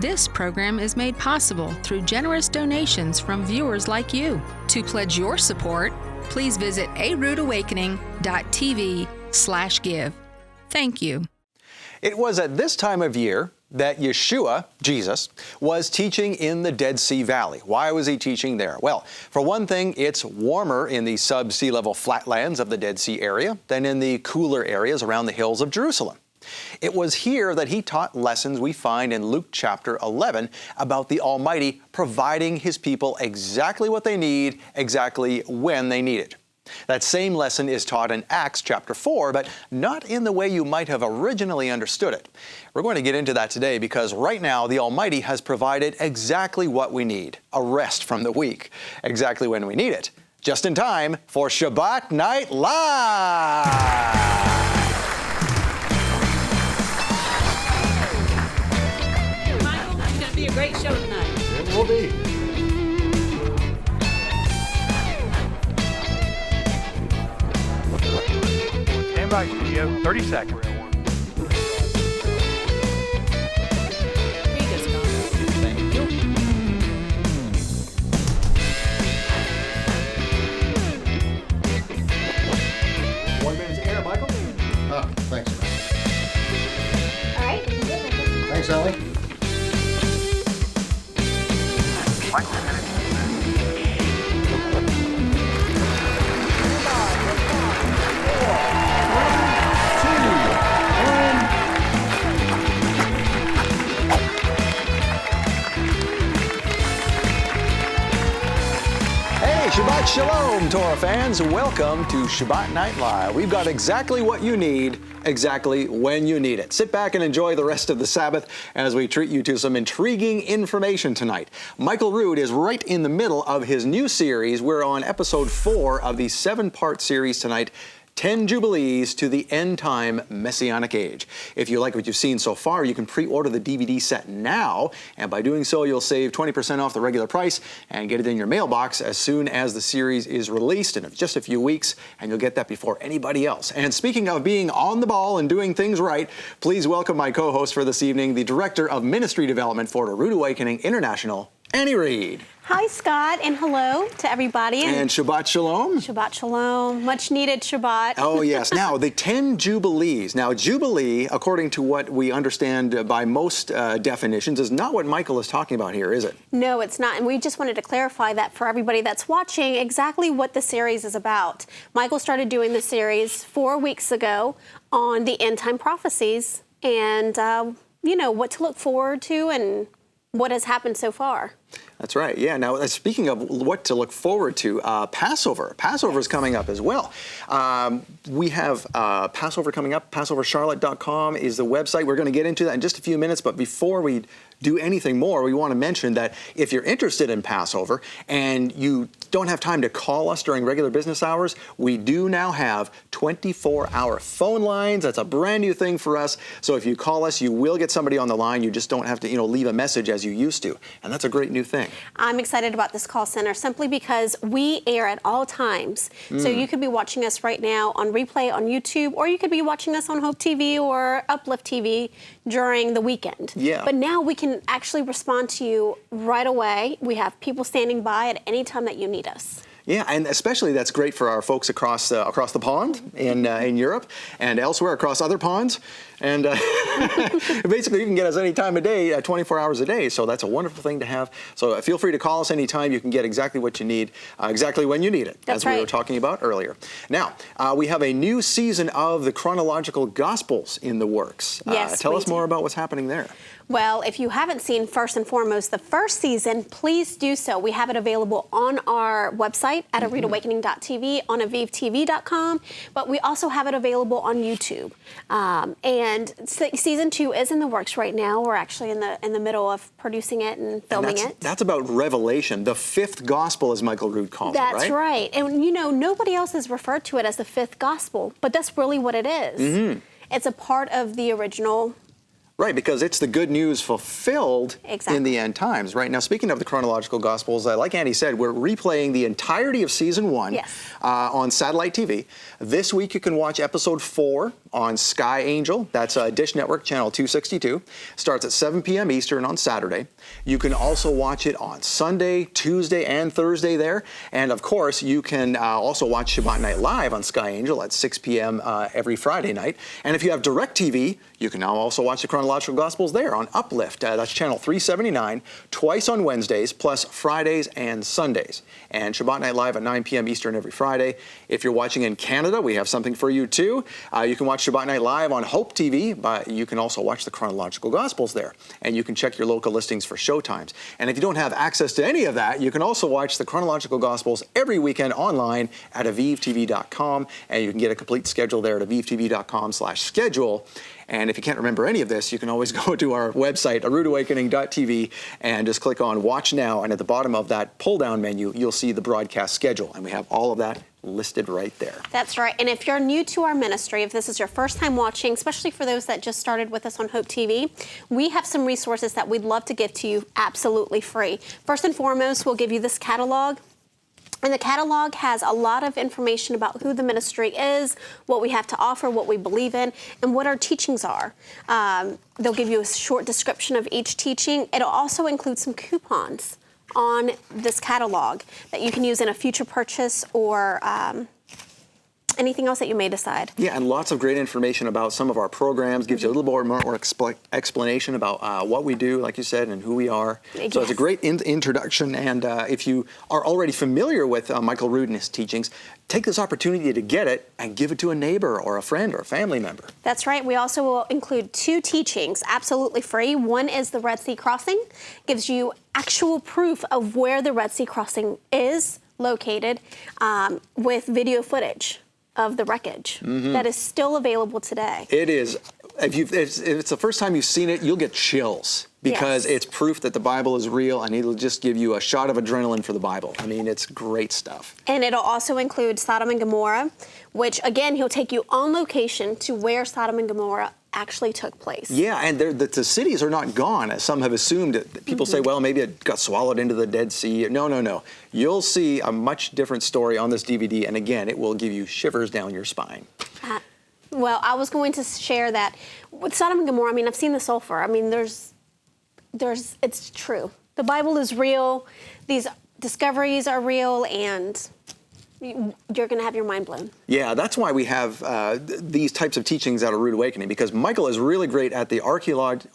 This program is made possible through generous donations from viewers like you. To pledge your support, please visit aroodawakening.tv/give. Thank you. It was at this time of year that Yeshua, Jesus, was teaching in the Dead Sea Valley. Why was he teaching there? Well, for one thing, it's warmer in the sub-sea level flatlands of the Dead Sea area than in the cooler areas around the hills of Jerusalem. It was here that he taught lessons we find in Luke chapter 11 about the Almighty providing His people exactly what they need, exactly when they need it. That same lesson is taught in Acts chapter 4, but not in the way you might have originally understood it. We're going to get into that today because right now the Almighty has provided exactly what we need, a rest from the week, exactly when we need it, just in time for Shabbat Night Live! A great show tonight. It will be. Stand by, studio. 30 seconds. Thank you. 1 minute's air, Michael. Thanks. All right. Thanks, Ellie. Shabbat Shalom, Torah fans. Welcome to Shabbat Night Live. We've got exactly what you need, exactly when you need it. Sit back and enjoy the rest of the Sabbath as we treat you to some intriguing information tonight. Michael Rood is right in the middle of his new series. We're on episode 4 of the 7-part series tonight, 10 Jubilees to the End Time Messianic Age. If you like what you've seen so far, you can pre-order the DVD set now, and by doing so, you'll save 20% off the regular price and get it in your mailbox as soon as the series is released in just a few weeks, and you'll get that before anybody else. And speaking of being on the ball and doing things right, please welcome my co-host for this evening, the Director of Ministry Development for A Rood Awakening International, Annie Reed. Hi, Scott, and hello to everybody. And Shabbat Shalom. Shabbat Shalom. Much needed Shabbat. Oh, yes. Now, the 10 Jubilees. Now, Jubilee, according to what we understand by most definitions, is not what Michael is talking about here, is it? No, it's not. And we just wanted to clarify that for everybody that's watching exactly what the series is about. Michael started doing the series 4 weeks ago on the end time prophecies and, what to look forward to and what has happened so far. That's right. Yeah. Now, speaking of what to look forward to, Passover. Passover is coming up as well. We have Passover coming up. PassoverCharlotte.com is the website. We're going to get into that in just a few minutes. But before we do anything more, we want to mention that if you're interested in Passover and you don't have time to call us during regular business hours, we do now have 24-hour phone lines. That's a brand new thing for us. So if you call us, you will get somebody on the line. You just don't have to, leave a message as you used to. And that's a great new thing. I'm excited about this call center simply because we air at all times. So you could be watching us right now on replay on YouTube, or you could be watching us on Hope TV or Uplift TV during the weekend. Yeah. But now we can actually respond to you right away. We have people standing by at any time that you need us. Yeah, and especially that's great for our folks across the pond in Europe and elsewhere across other ponds. And basically, you can get us any time of day, 24 hours a day. So that's a wonderful thing to have. So feel free to call us anytime. You can get exactly what you need, exactly when you need it, That's as right. we were talking about earlier. Now, we have a new season of the chronological Gospels in the works. Yes, tell we us do. more about what's happening there. Well, if you haven't seen first and foremost the first season, please do so. We have it available on our website at aroodawakening.tv, on avivtv.com, but we also have it available on YouTube. And season 2 is in the works right now. We're actually in the middle of producing it and filming it. That's about Revelation, the 5th gospel, as Michael Rood calls it, right? That's right. And nobody else has referred to it as the 5th gospel, but that's really what it is. It's a part of the original. Right, because it's the good news fulfilled Exactly. in the end times. Right now, speaking of the chronological Gospels, like Andy said, we're replaying the entirety of Season 1 Yes. on satellite TV. This week, you can watch Episode 4 on Sky Angel. That's Dish Network, channel 262. Starts at 7 p.m. Eastern on Saturday. You can also watch it on Sunday, Tuesday, and Thursday there. And of course, you can also watch Shabbat Night Live on Sky Angel at 6 p.m. Every Friday night. And if you have DirecTV, you can now also watch the Chronological Gospels there on Uplift. That's channel 379, twice on Wednesdays, plus Fridays and Sundays. And Shabbat Night Live at 9 p.m. Eastern every Friday. If you're watching in Canada, we have something for you too. You can watch Shabbat Night Live on Hope TV, but you can also watch the Chronological Gospels there. And you can check your local listings for showtimes. And if you don't have access to any of that, you can also watch the Chronological Gospels every weekend online at avivtv.com. And you can get a complete schedule there at avivtv.com/schedule. And if you can't remember any of this, you can always go to our website, aroodawakening.tv, and just click on Watch Now. And at the bottom of that pull-down menu, you'll see the broadcast schedule. And we have all of that listed right there. That's right. And if you're new to our ministry, if this is your first time watching, especially for those that just started with us on Hope TV, we have some resources that we'd love to give to you absolutely free. First and foremost, we'll give you this catalog. And the catalog has a lot of information about who the ministry is, what we have to offer, what we believe in, and what our teachings are. They'll give you a short description of each teaching. It'll also include some coupons on this catalog that you can use in a future purchase or anything else that you may decide. Yeah, and lots of great information about some of our programs. Gives you a little more explanation about what we do, like you said, and who we are. Yes. So it's a great introduction. And if you are already familiar with Michael Rood and his teachings, take this opportunity to get it and give it to a neighbor or a friend or a family member. That's right. We also will include 2 teachings absolutely free. One is the Red Sea Crossing. Gives you actual proof of where the Red Sea Crossing is located with video footage of the wreckage that is still available today. It is. If it's the first time you've seen it, you'll get chills because it's proof that the Bible is real, and it'll just give you a shot of adrenaline for the Bible. I mean, it's great stuff. And it'll also include Sodom and Gomorrah, which, again, he'll take you on location to where Sodom and Gomorrah actually took place. Yeah, and the cities are not gone, as some have assumed. People say, well, maybe it got swallowed into the Dead Sea. No. You'll see a much different story on this DVD, and again, it will give you shivers down your spine. Well, I was going to share that with Sodom and Gomorrah. I mean, I've seen the sulfur. I mean, it's true. The Bible is real. These discoveries are real, and you're going to have your mind blown. Yeah, that's why we have these types of teachings at A Rood Awakening, because Michael is really great at the archaeology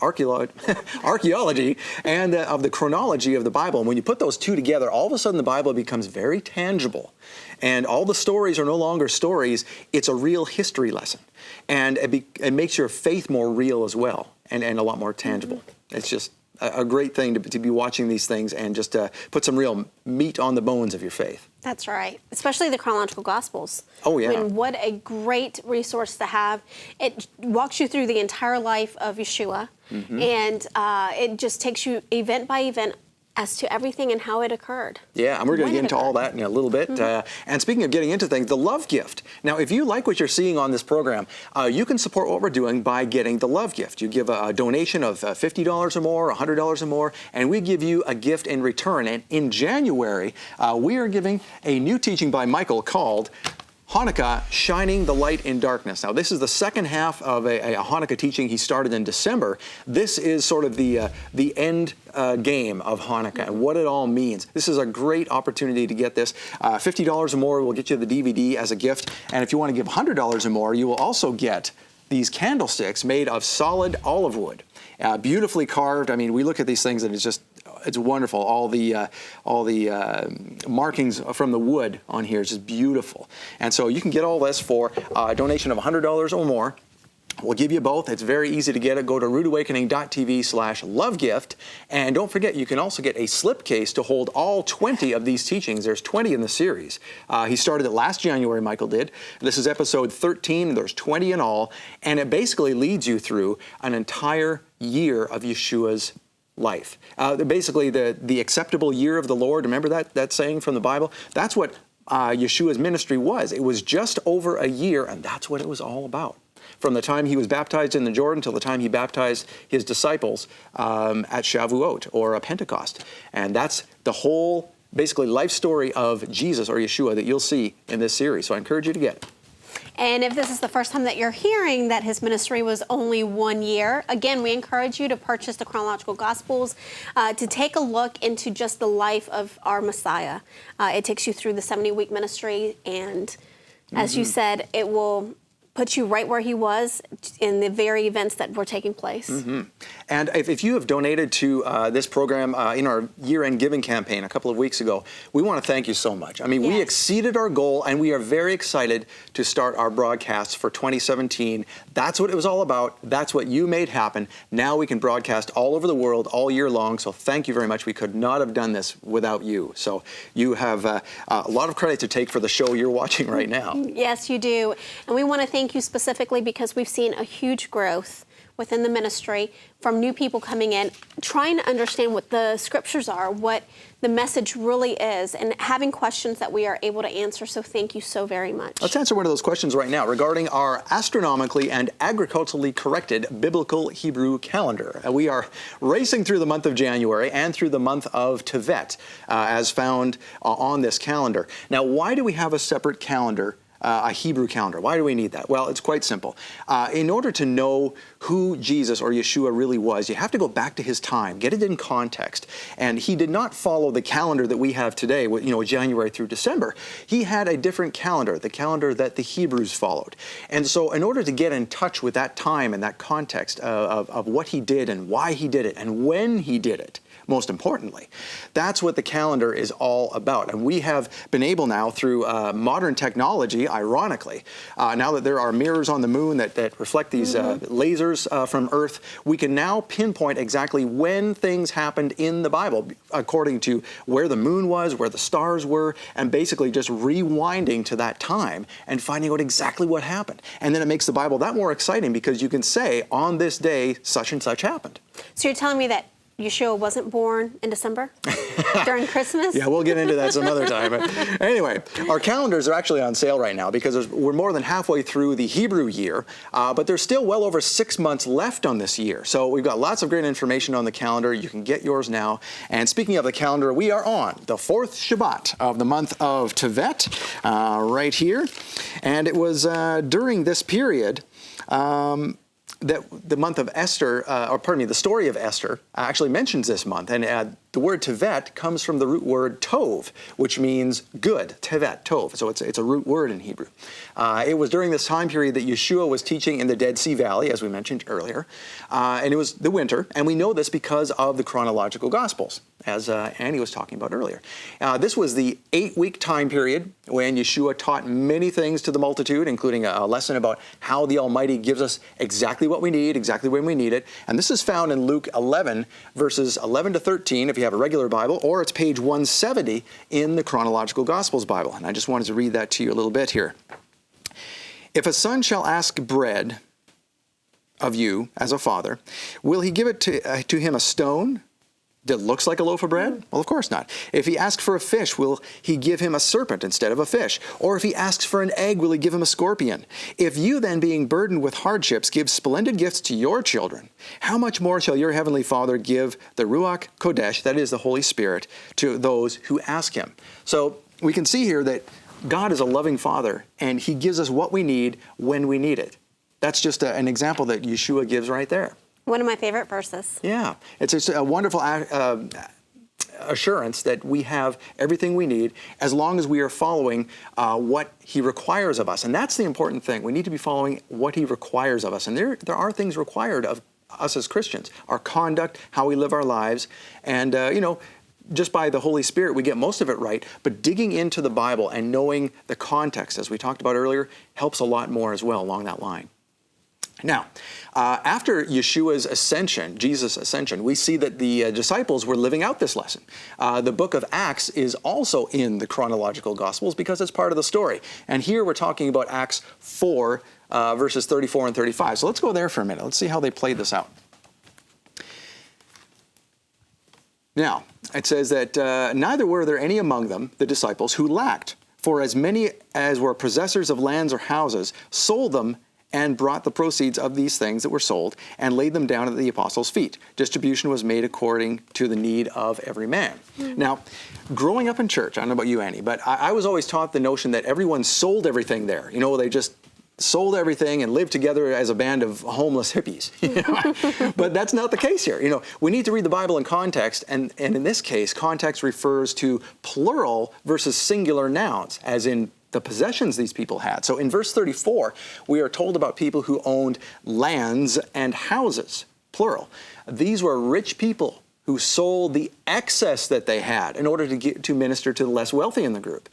and of the chronology of the Bible. And when you put those two together, all of a sudden the Bible becomes very tangible. And all the stories are no longer stories. It's a real history lesson. And it makes your faith more real as well, and a lot more tangible. It's just a great thing to be watching these things and just put some real meat on the bones of your faith. That's right, especially the Chronological Gospels. Oh, yeah. I mean, what a great resource to have. It walks you through the entire life of Yeshua, and it just takes you event by event as to everything and how it occurred. Yeah, and we're going to get into all that in a little bit. And speaking of getting into things, the love gift. Now, if you like what you're seeing on this program, you can support what we're doing by getting the love gift. You give a donation of $50 or more, $100 or more, and we give you a gift in return. And in January, we are giving a new teaching by Michael called Hanukkah, Shining the Light in Darkness. Now, this is the second half of a Hanukkah teaching he started in December. This is sort of the end game of Hanukkah and what it all means. This is a great opportunity to get this. $50 or more will get you the DVD as a gift. And if you want to give $100 or more, you will also get these candlesticks made of solid olive wood. Beautifully carved. I mean, we look at these things and it's wonderful. All the markings from the wood on here is just beautiful. And so you can get all this for a donation of $100 or more. We'll give you both. It's very easy to get it. Go to aroodawakening.tv/lovegift. And don't forget, you can also get a slipcase to hold all 20 of these teachings. There's 20 in the series. He started it last January, Michael did. This is episode 13. There's 20 in all. And it basically leads you through an entire year of Yeshua's life. Basically, the acceptable year of the Lord. Remember that saying from the Bible? That's what Yeshua's ministry was. It was just over a year, and that's what it was all about. From the time he was baptized in the Jordan till the time he baptized his disciples at Shavuot or Pentecost. And that's the whole, basically, life story of Jesus or Yeshua that you'll see in this series. So I encourage you to get it. And if this is the first time that you're hearing that his ministry was only 1 year, again, we encourage you to purchase the Chronological Gospels to take a look into just the life of our Messiah. It takes you through the 70-week ministry, and as you said, it will put you right where he was in the very events that were taking place. And if you have donated to this program in our year-end giving campaign a couple of weeks ago, we want to thank you so much. I mean, we exceeded our goal, and we are very excited to start our broadcasts for 2017. That's what it was all about. That's what you made happen. Now we can broadcast all over the world all year long, so thank you very much. We could not have done this without you. So you have a lot of credit to take for the show you're watching right now. Yes, you do. And we want to thank you specifically because we've seen a huge growth within the ministry from new people coming in, trying to understand what the scriptures are, what the message really is, and having questions that we are able to answer. So thank you so very much. Let's answer one of those questions right now regarding our astronomically and agriculturally corrected biblical Hebrew calendar. We are racing through the month of January and through the month of Tevet as found on this calendar. Now, why do we have a separate calendar? A Hebrew calendar. Why do we need that? Well, it's quite simple. In order to know who Jesus or Yeshua really was, you have to go back to his time, get it in context. And he did not follow the calendar that we have today, January through December. He had a different calendar, the calendar that the Hebrews followed. And so in order to get in touch with that time and that context of what he did and why he did it and when he did it, most importantly, that's what the calendar is all about. And we have been able now through modern technology, ironically, now that there are mirrors on the moon that reflect these lasers from Earth, we can now pinpoint exactly when things happened in the Bible according to where the moon was, where the stars were, and basically just rewinding to that time and finding out exactly what happened. And then it makes the Bible that more exciting because you can say, on this day, such and such happened. So you're telling me that Yeshua wasn't born in December during Christmas? Yeah, we'll get into that some other time. But anyway, our calendars are actually on sale right now because we're more than halfway through the Hebrew year, but there's still well over 6 months left on this year. So we've got lots of great information on the calendar. You can get yours now. And speaking of the calendar, we are on the 4th Shabbat of the month of Tevet right here. And it was during this period that the month of Esther, the story of Esther actually mentions this month. And the word Tevet comes from the root word tov, which means good, Tevet, tov. So it's a root word in Hebrew. It was during this time period that Yeshua was teaching in the Dead Sea Valley, as we mentioned earlier. And it was the winter, and we know this because of the chronological Gospels, as Annie was talking about earlier. This was the 8-week time period when Yeshua taught many things to the multitude, including a lesson about how the Almighty gives us exactly what we need, exactly when we need it. And this is found in Luke 11, verses 11 to 13, if you have a regular Bible, or it's page 170 in the Chronological Gospels Bible. And I just wanted to read that to you a little bit here. If a son shall ask bread of you as a father, will he give it to him a stone that looks like a loaf of bread? Well, of course not. If he asks for a fish, will he give him a serpent instead of a fish? Or if he asks for an egg, will he give him a scorpion? If you then, being burdened with hardships, give splendid gifts to your children, how much more shall your heavenly Father give the Ruach Kodesh, that is the Holy Spirit, to those who ask him? So we can see here that God is a loving Father, and he gives us what we need when we need it. That's just an example that Yeshua gives right there. One of my favorite verses. Yeah, it's just a wonderful assurance that we have everything we need as long as we are following what he requires of us. And that's the important thing. We need to be following what he requires of us. And there are things required of us as Christians. Our conduct, how we live our lives, and, just by the Holy Spirit, we get most of it right. But digging into the Bible and knowing the context, as we talked about earlier, helps a lot more as well along that line. Now, after Yeshua's ascension, Jesus' ascension, we see that the disciples were living out this lesson. The book of Acts is also in the chronological Gospels because it's part of the story. And here we're talking about Acts 4, verses 34 and 35. So let's go there for a minute. Let's see how they played this out. Now, it says that neither were there any among them, the disciples, who lacked. For as many as were possessors of lands or houses sold them and brought the proceeds of these things that were sold and laid them down at the apostles' feet. Distribution was made according to the need of every man. Now, growing up in church, I don't know about you, Annie, but I was always taught the notion that everyone sold everything there. They just sold everything and lived together as a band of homeless hippies. But that's not the case here. We need to read the Bible in context, and in this case, context refers to plural versus singular nouns, as in the possessions these people had. So in verse 34, we are told about people who owned lands and houses, plural. These were rich people who sold the excess that they had in order to minister to the less wealthy in the group.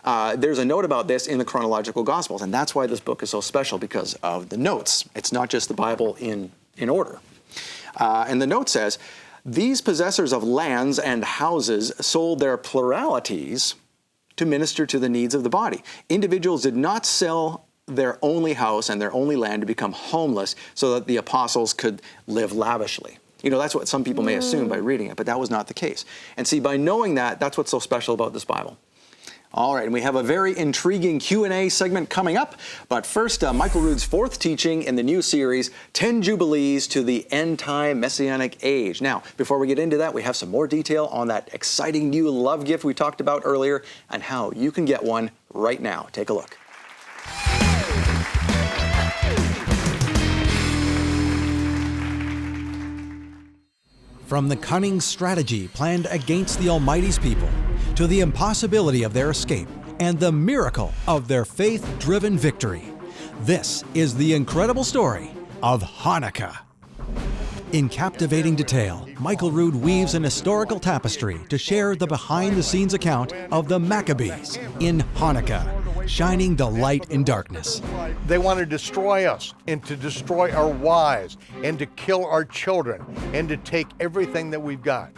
There's a note about this in the chronological Gospels, and that's why this book is so special, because of the notes. It's not just the Bible in order. And the note says, these possessors of lands and houses sold their pluralities to minister to the needs of the body. Individuals did not sell their only house and their only land to become homeless so that the apostles could live lavishly. That's what some people may assume by reading it, but that was not the case. And see, by knowing that, that's what's so special about this Bible. All right, and we have a very intriguing Q&A segment coming up. But first, Michael Rood's fourth teaching in the new series, 10 Jubilees to the End Time Messianic Age. Now, before we get into that, we have some more detail on that exciting new love gift we talked about earlier and how you can get one right now. Take a look. From the cunning strategy planned against the Almighty's people, to the impossibility of their escape, and the miracle of their faith-driven victory, this is the incredible story of Hanukkah. In captivating detail, Michael Rood weaves an historical tapestry to share the behind-the-scenes account of the Maccabees in Hanukkah, shining the light in darkness. They want to destroy us and to destroy our wives and to kill our children and to take everything that we've got.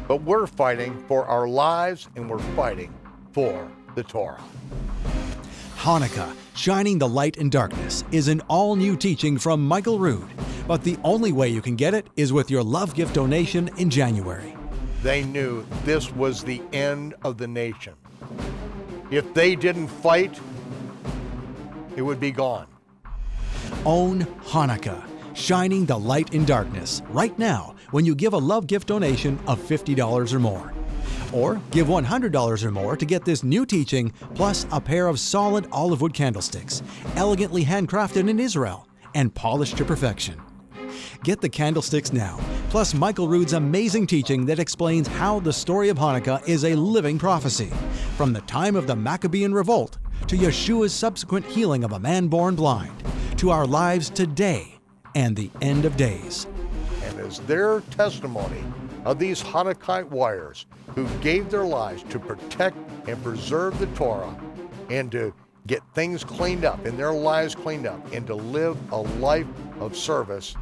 But we're fighting for our lives and we're fighting for the Torah. Hanukkah, shining the light in darkness, is an all-new teaching from Michael Rood. But the only way you can get it is with your love gift donation in January. They knew this was the end of the nation. If they didn't fight, it would be gone. Own Hanukkah, shining the light in darkness, right now when you give a love gift donation of $50 or more. Or give $100 or more to get this new teaching, plus a pair of solid olive wood candlesticks, elegantly handcrafted in Israel and polished to perfection. Get the candlesticks now, plus Michael Rood's amazing teaching that explains how the story of Hanukkah is a living prophecy, from the time of the Maccabean revolt to Yeshua's subsequent healing of a man born blind, to our lives today and the end of days. And as their testimony of these Hanukkite warriors who gave their lives to protect and preserve the Torah and to get things cleaned up and their lives cleaned up and to live a life of service.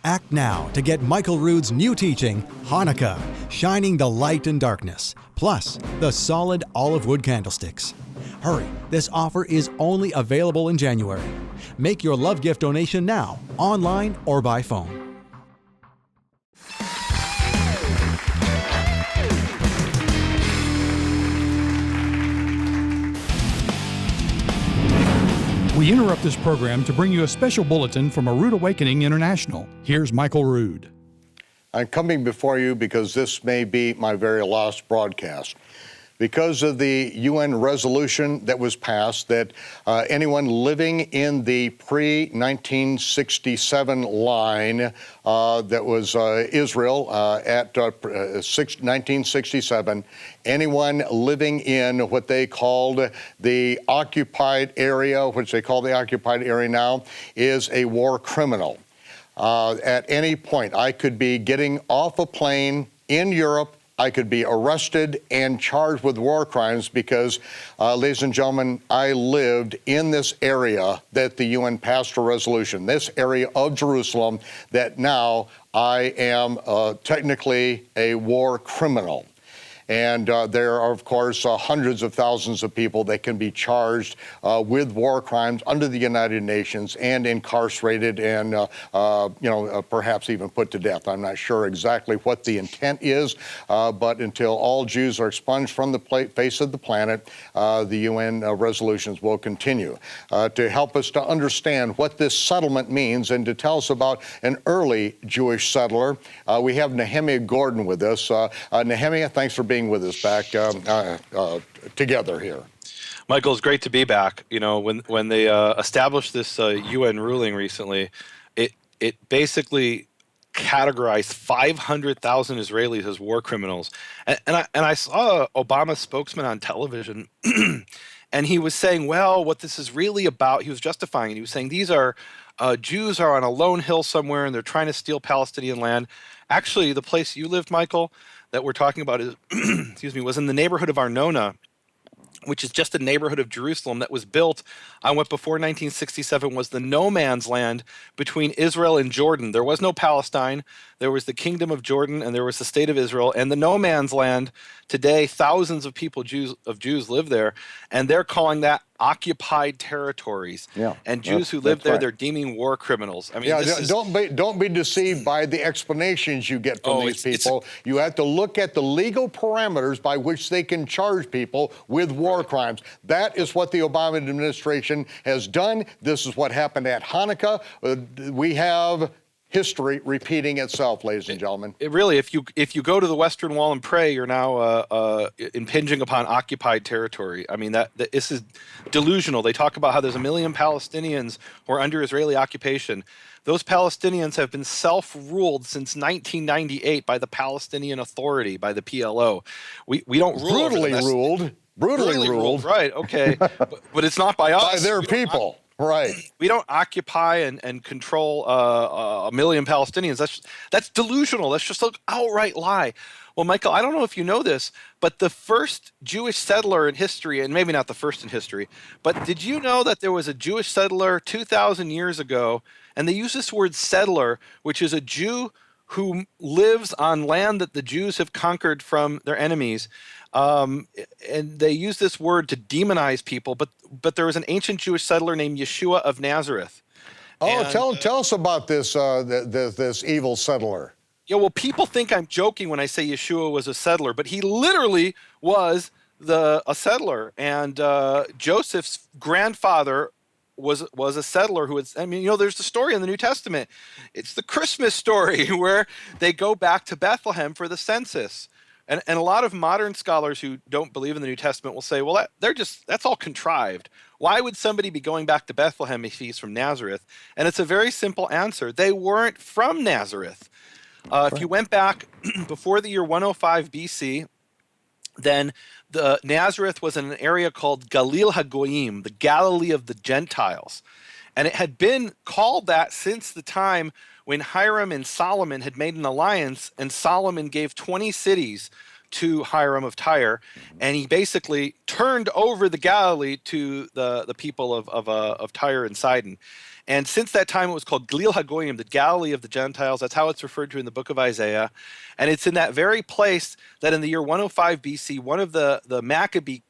Act now to get Michael Rood's new teaching, Hanukkah, shining the light in darkness, plus the solid olive wood candlesticks. Hurry, this offer is only available in January. Make your love gift donation now, online or by phone. We interrupt this program to bring you a special bulletin from A Rood Awakening International. Here's Michael Rood. I'm coming before you because this may be my very last broadcast. Because of the UN resolution that was passed that anyone living in the pre-1967 line that was Israel at 1967, anyone living in what they called the occupied area, which they call the occupied area now, is a war criminal. At any point, I could be getting off a plane in Europe, I could be arrested and charged with war crimes because, ladies and gentlemen, I lived in this area that the UN passed a resolution, this area of Jerusalem, that now I am technically a war criminal. And there are, of course, hundreds of thousands of people that can be charged with war crimes under the United Nations and incarcerated and, perhaps even put to death. I'm not sure exactly what the intent is, but until all Jews are expunged from the face of the planet, the UN resolutions will continue. To help us to understand what this settlement means and to tell us about an early Jewish settler, we have Nehemiah Gordon with us. Nehemiah, thanks for being with us back together here. Michael, it's great to be back. You know, when they established this UN ruling recently, it basically categorized 500,000 Israelis as war criminals. And I saw Obama's spokesman on television, and he was saying, well, what this is really about, he was justifying it. He was saying these are Jews are on a lone hill somewhere, and they're trying to steal Palestinian land. Actually, the place you lived, Michael, that we're talking about is, excuse me, was in the neighborhood of Arnona, which is just a neighborhood of Jerusalem that was built on what before 1967 was the no man's land between Israel and Jordan. There was no Palestine. There was the Kingdom of Jordan, and there was the State of Israel. And the no man's land today, thousands of Jews live there, and they're calling that occupied territories. Yeah, and Jews who live there, right. they're deeming war criminals. I mean, don't be deceived by the explanations you get from these people. You have to look at the legal parameters by which they can charge people with war crimes. That is what the Obama administration has done. This is what happened at Hanukkah. We have history repeating itself, ladies and gentlemen. It really, if you go to the Western Wall and pray, you're now impinging upon occupied territory. I mean, that this is delusional. They talk about how there's 1 million Palestinians who are under Israeli occupation. Those Palestinians have been self-ruled since 1998 by the Palestinian Authority, by the PLO. We don't rule brutally ruled. Right? Okay, but it's not by us. By their people. Right. We don't occupy and control 1 million Palestinians. That's delusional. That's just an outright lie. Well, Michael, I don't know if you know this, but the first Jewish settler in history, and maybe not the first in history, but did you know that there was a Jewish settler 2,000 years ago, and they use this word settler, which is a Jew who lives on land that the Jews have conquered from their enemies. And they use this word to demonize people, but there was an ancient Jewish settler named Yeshua of Nazareth. Oh, and, tell us about this this evil settler. Yeah, well, people think I'm joking when I say Yeshua was a settler, but he literally was a settler. And Joseph's grandfather was a settler who was, I mean, you know, there's the story in the New Testament. It's the Christmas story where they go back to Bethlehem for the census. And a lot of modern scholars who don't believe in the New Testament will say, well, that's all contrived. Why would somebody be going back to Bethlehem if he's from Nazareth? And it's a very simple answer. They weren't from Nazareth. If you went back before the year 105 BC, then the Nazareth was in an area called Galil HaGoyim, the Galilee of the Gentiles. And it had been called that since the time when Hiram and Solomon had made an alliance, and Solomon gave 20 cities to Hiram of Tyre, and he basically turned over the Galilee to the people of Tyre and Sidon. And since that time, it was called Galil HaGoyim, the Galilee of the Gentiles. That's how it's referred to in the book of Isaiah. And it's in that very place that in the year 105 BC, one of the Maccabee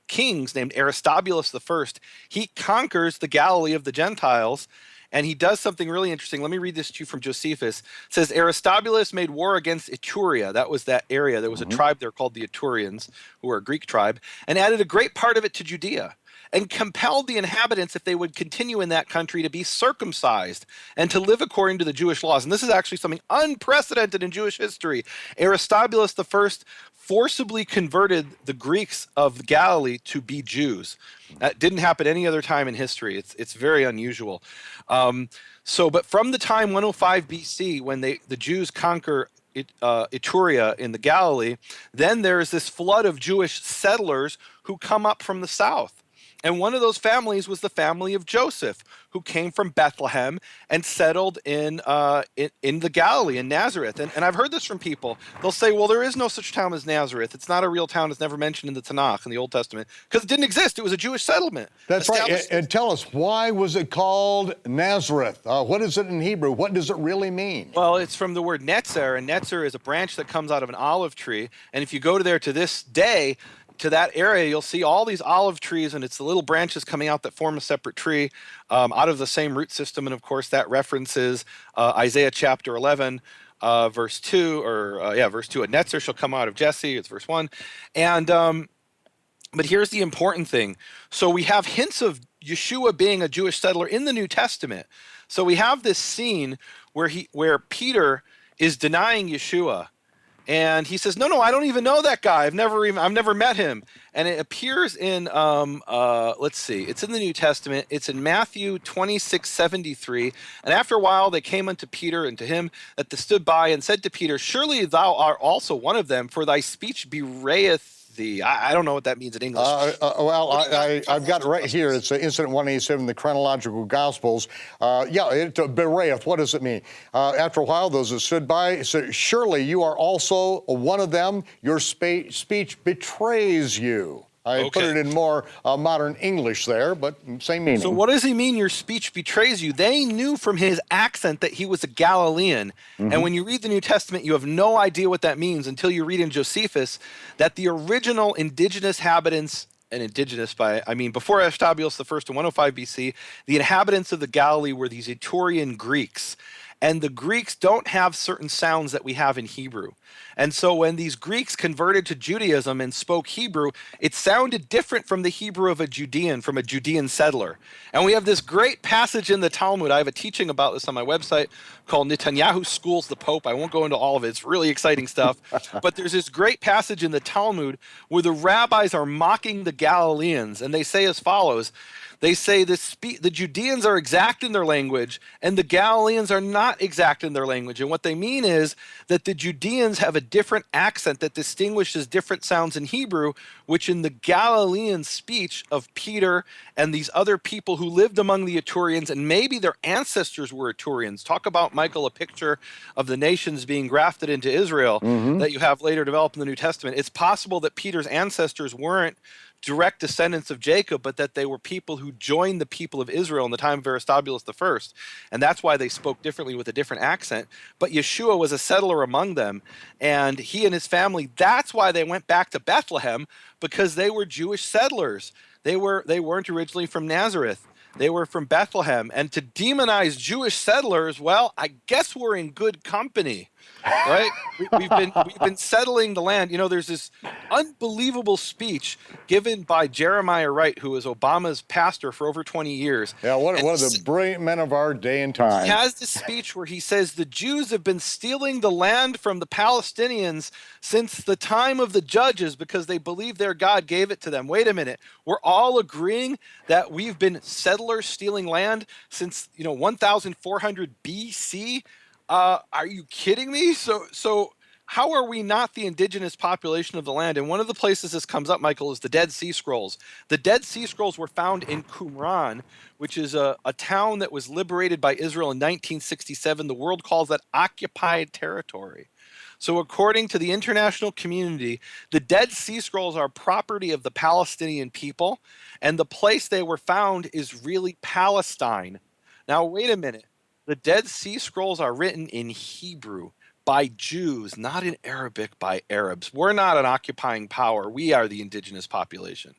kings named Aristobulus I, he conquers the Galilee of the Gentiles. And he does something really interesting. Let me read this to you from Josephus. It says, Aristobulus made war against Etruria. That was that area. There was a tribe there called the Eturians, who were a Greek tribe, and added a great part of it to Judea, and compelled the inhabitants, if they would continue in that country, to be circumcised and to live according to the Jewish laws. And this is actually something unprecedented in Jewish history. Aristobulus I forcibly converted the Greeks of Galilee to be Jews. That didn't happen any other time in history. It's very unusual. But from the time 105 BC, when the Jews conquer Etruria in the Galilee, then there's this flood of Jewish settlers who come up from the south. And one of those families was the family of Joseph, who came from Bethlehem and settled in the Galilee, in Nazareth. And I've heard this from people. They'll say, well, there is no such town as Nazareth. It's not a real town. It's never mentioned in the Tanakh, in the Old Testament, because it didn't exist. It was a Jewish settlement. That's right. And tell us, why was it called Nazareth? What is it in Hebrew? What does it really mean? Well, it's from the word netzer, and netzer is a branch that comes out of an olive tree. And if you go there to this day, to that area, you'll see all these olive trees, and it's the little branches coming out that form a separate tree out of the same root system. And of course, that references Isaiah chapter 11, verse 2, verse 2. A netzer shall come out of Jesse. It's verse 1. And but here's the important thing. So we have hints of Yeshua being a Jewish settler in the New Testament. So we have this scene where Peter is denying Yeshua. And he says, no, I don't even know that guy. I've never met him. And it appears in, let's see, it's in the New Testament. It's in Matthew 26:73. And after a while, they came unto Peter and to him that stood by and said to Peter, surely thou art also one of them, for thy speech bewrayeth thee. I don't know what that means in English. I've got it right here. It's Incident 187 in the Chronological Gospels. It bewrayeth. What does it mean? After a while, those that stood by said, surely you are also one of them. Your speech betrays you. I put it in more modern English there, but same meaning. So what does he mean, your speech betrays you? They knew from his accent that he was a Galilean. And when you read the New Testament, you have no idea what that means until you read in Josephus that the original indigenous inhabitants, and indigenous by, I mean, before Aristobulus I in 105 BC, the inhabitants of the Galilee were these Etrurian Greeks. And the Greeks don't have certain sounds that we have in Hebrew. And so when these Greeks converted to Judaism and spoke Hebrew, it sounded different from the Hebrew of a Judean, from a Judean settler. And we have this great passage in the Talmud. I have a teaching about this on my website called Netanyahu Schools the Pope. I won't go into all of it. It's really exciting stuff. But there's this great passage in the Talmud where the rabbis are mocking the Galileans. And they say as follows. They say the Judeans are exact in their language and the Galileans are not exact in their language. And what they mean is that the Judeans have a different accent that distinguishes different sounds in Hebrew, which in the Galilean speech of Peter and these other people who lived among the Etrurians, and maybe their ancestors were Etrurians. Talk about, Michael, a picture of the nations being grafted into Israel that you have later developed in the New Testament. It's possible that Peter's ancestors weren't direct descendants of Jacob, but that they were people who joined the people of Israel in the time of Aristobulus I. And that's why they spoke differently with a different accent. But Yeshua was a settler among them, and he and his family, that's why they went back to Bethlehem, because they were Jewish settlers. They weren't originally from Nazareth. They were from Bethlehem. And to demonize Jewish settlers, well, I guess we're in good company. Right? We've been settling the land. You know, there's this unbelievable speech given by Jeremiah Wright, who was Obama's pastor for over 20 years. Yeah, one of the brilliant men of our day and time. He has this speech where he says the Jews have been stealing the land from the Palestinians since the time of the judges because they believe their God gave it to them. Wait a minute. We're all agreeing that we've been settlers stealing land since, 1400 BC? Are you kidding me? So how are we not the indigenous population of the land? And one of the places this comes up, Michael, is the Dead Sea Scrolls. The Dead Sea Scrolls were found in Qumran, which is a town that was liberated by Israel in 1967. The world calls that occupied territory. So according to the international community, the Dead Sea Scrolls are property of the Palestinian people, and the place they were found is really Palestine. Now, wait a minute. The Dead Sea Scrolls are written in Hebrew by Jews, not in Arabic by Arabs. We're not an occupying power. We are the indigenous population.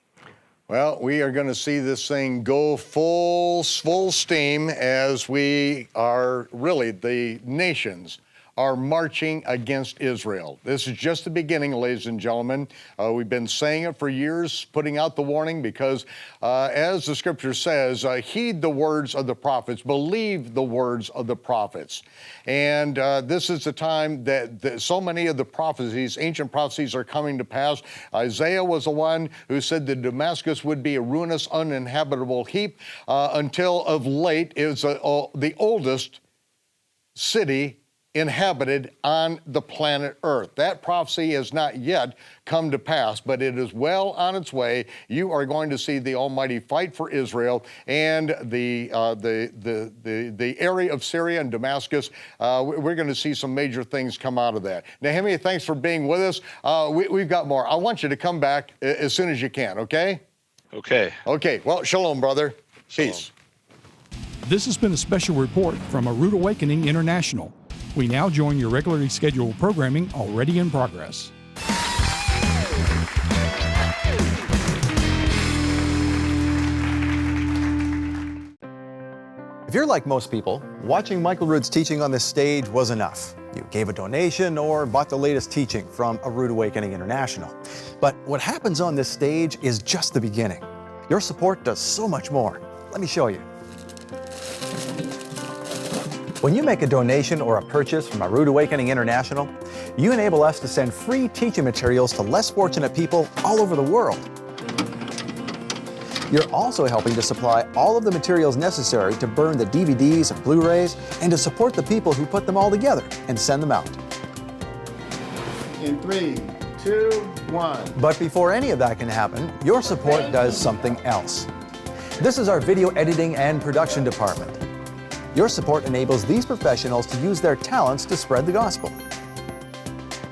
Well, we are going to see this thing go full steam as we are really the nations are marching against Israel. This is just the beginning, ladies and gentlemen. We've been saying it for years, putting out the warning because as the scripture says, heed the words of the prophets, believe the words of the prophets. And this is the time that so many of the prophecies, ancient prophecies, are coming to pass. Isaiah was the one who said that Damascus would be a ruinous, uninhabitable heap until of late it was the oldest city inhabited on the planet Earth. That prophecy has not yet come to pass, but it is well on its way. You are going to see the Almighty fight for Israel and the area of Syria and Damascus. We're going to see some major things come out of that. Nehemiah, thanks for being with us. We've got more. I want you to come back as soon as you can, okay? Okay. Okay. Well, shalom, brother. Shalom. Peace. This has been a special report from A Rood Awakening International. We now join your regularly scheduled programming already in progress. If you're like most people, watching Michael Rood's teaching on this stage was enough. You gave a donation or bought the latest teaching from A Rood Awakening International. But what happens on this stage is just the beginning. Your support does so much more. Let me show you. When you make a donation or a purchase from A Rood Awakening International, You enable us to send free teaching materials to less fortunate people all over the world. You're also helping to supply all of the materials necessary to burn the DVDs and Blu-rays and to support the people who put them all together and send them out. In 3, 2, 1. But before any of that can happen, your support does something else. This is our video editing and production department. Your support enables these professionals to use their talents to spread the gospel.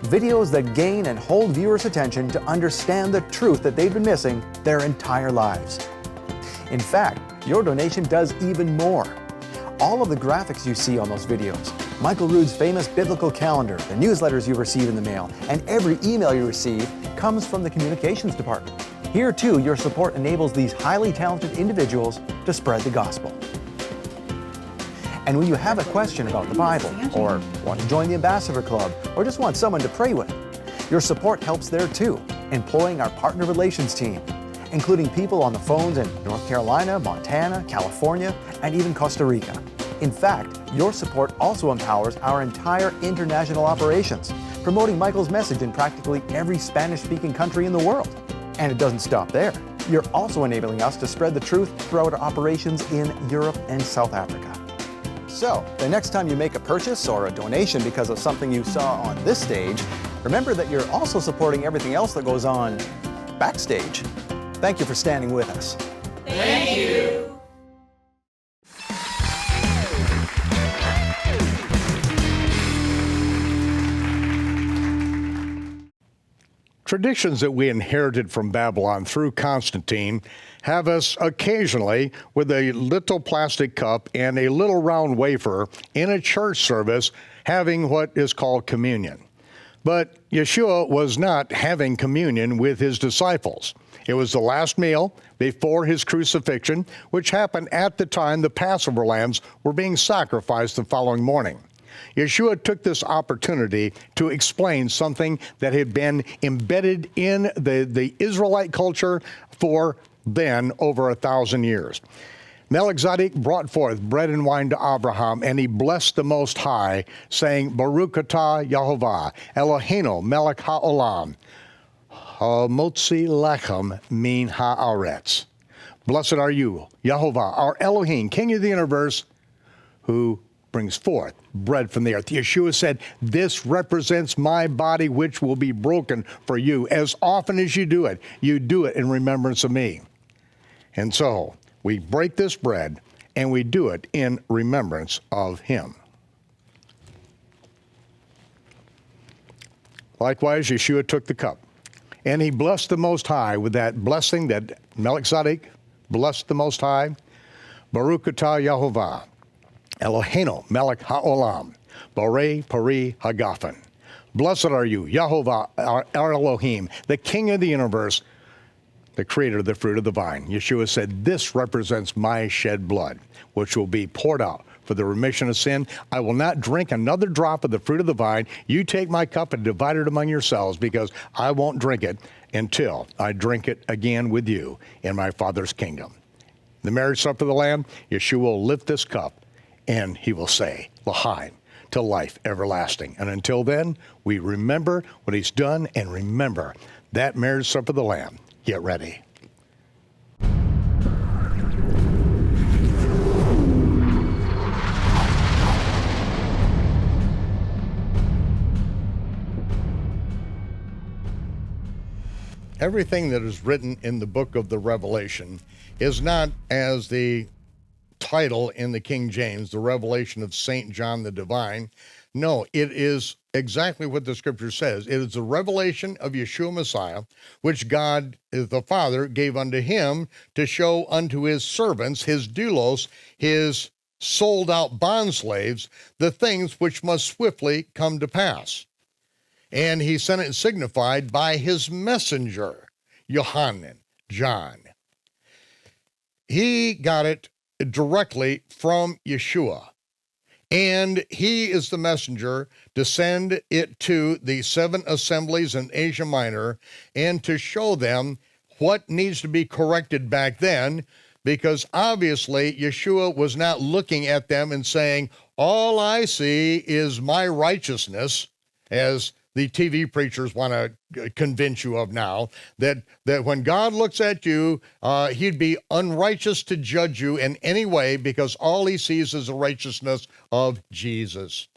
Videos that gain and hold viewers' attention to understand the truth that they've been missing their entire lives. In fact, your donation does even more. All of the graphics you see on those videos, Michael Rood's famous biblical calendar, the newsletters you receive in the mail, and every email you receive comes from the communications department. Here too, your support enables these highly talented individuals to spread the gospel. And when you have a question about the Bible, or want to join the Ambassador Club, or just want someone to pray with, your support helps there too, employing our partner relations team, including people on the phones in North Carolina, Montana, California, and even Costa Rica. In fact, your support also empowers our entire international operations, promoting Michael's message in practically every Spanish-speaking country in the world. And it doesn't stop there. You're also enabling us to spread the truth throughout our operations in Europe and South Africa. So, the next time you make a purchase or a donation because of something you saw on this stage, remember that you're also supporting everything else that goes on backstage. Thank you for standing with us. Thank you. Traditions that we inherited from Babylon through Constantine have us occasionally with a little plastic cup and a little round wafer in a church service having what is called communion. But Yeshua was not having communion with his disciples. It was the last meal before his crucifixion, which happened at the time the Passover lambs were being sacrificed the following morning. Yeshua took this opportunity to explain something that had been embedded in the Israelite culture for then over 1,000 years. Melchizedek brought forth bread and wine to Abraham, and he blessed the Most High, saying, Baruch atah Yehovah, Eloheinu melech ha'olam, ha'motzi lechem min ha'aretz. Blessed are you, Yehovah, our Elohim, King of the universe, who brings forth bread from the earth. Yeshua said, this represents my body, which will be broken for you. As often as you do it in remembrance of me. And so we break this bread and we do it in remembrance of him. Likewise, Yeshua took the cup and he blessed the Most High with that blessing that Melchizedek blessed the Most High. Baruch atah Yehovah, Eloheinu melech ha'olam, borei pari hagafen. Blessed are you, Yehovah, our Elohim, the King of the universe, the creator of the fruit of the vine. Yeshua said, this represents my shed blood, which will be poured out for the remission of sin. I will not drink another drop of the fruit of the vine. You take my cup and divide it among yourselves, because I won't drink it until I drink it again with you in my Father's kingdom. The marriage supper of the Lamb, Yeshua will lift this cup and he will say, L'chaim, to life everlasting. And until then, we remember what he's done and remember that marriage supper of the Lamb. Get ready. Everything that is written in the book of the Revelation is not, as the title in the King James, the revelation of St. John the Divine. No, it is exactly what the scripture says. It is the revelation of Yeshua Messiah, which God the Father gave unto him to show unto his servants, his doulos, his sold out bondslaves, the things which must swiftly come to pass. And he sent it signified by his messenger, Yohanan, John. He got it directly from Yeshua. And he is the messenger to send it to the 7 assemblies in Asia Minor and to show them what needs to be corrected back then, because obviously Yeshua was not looking at them and saying, all I see is my righteousness, as the TV preachers want to convince you of now, that when God looks at you, he'd be unrighteous to judge you in any way because all he sees is the righteousness of Jesus.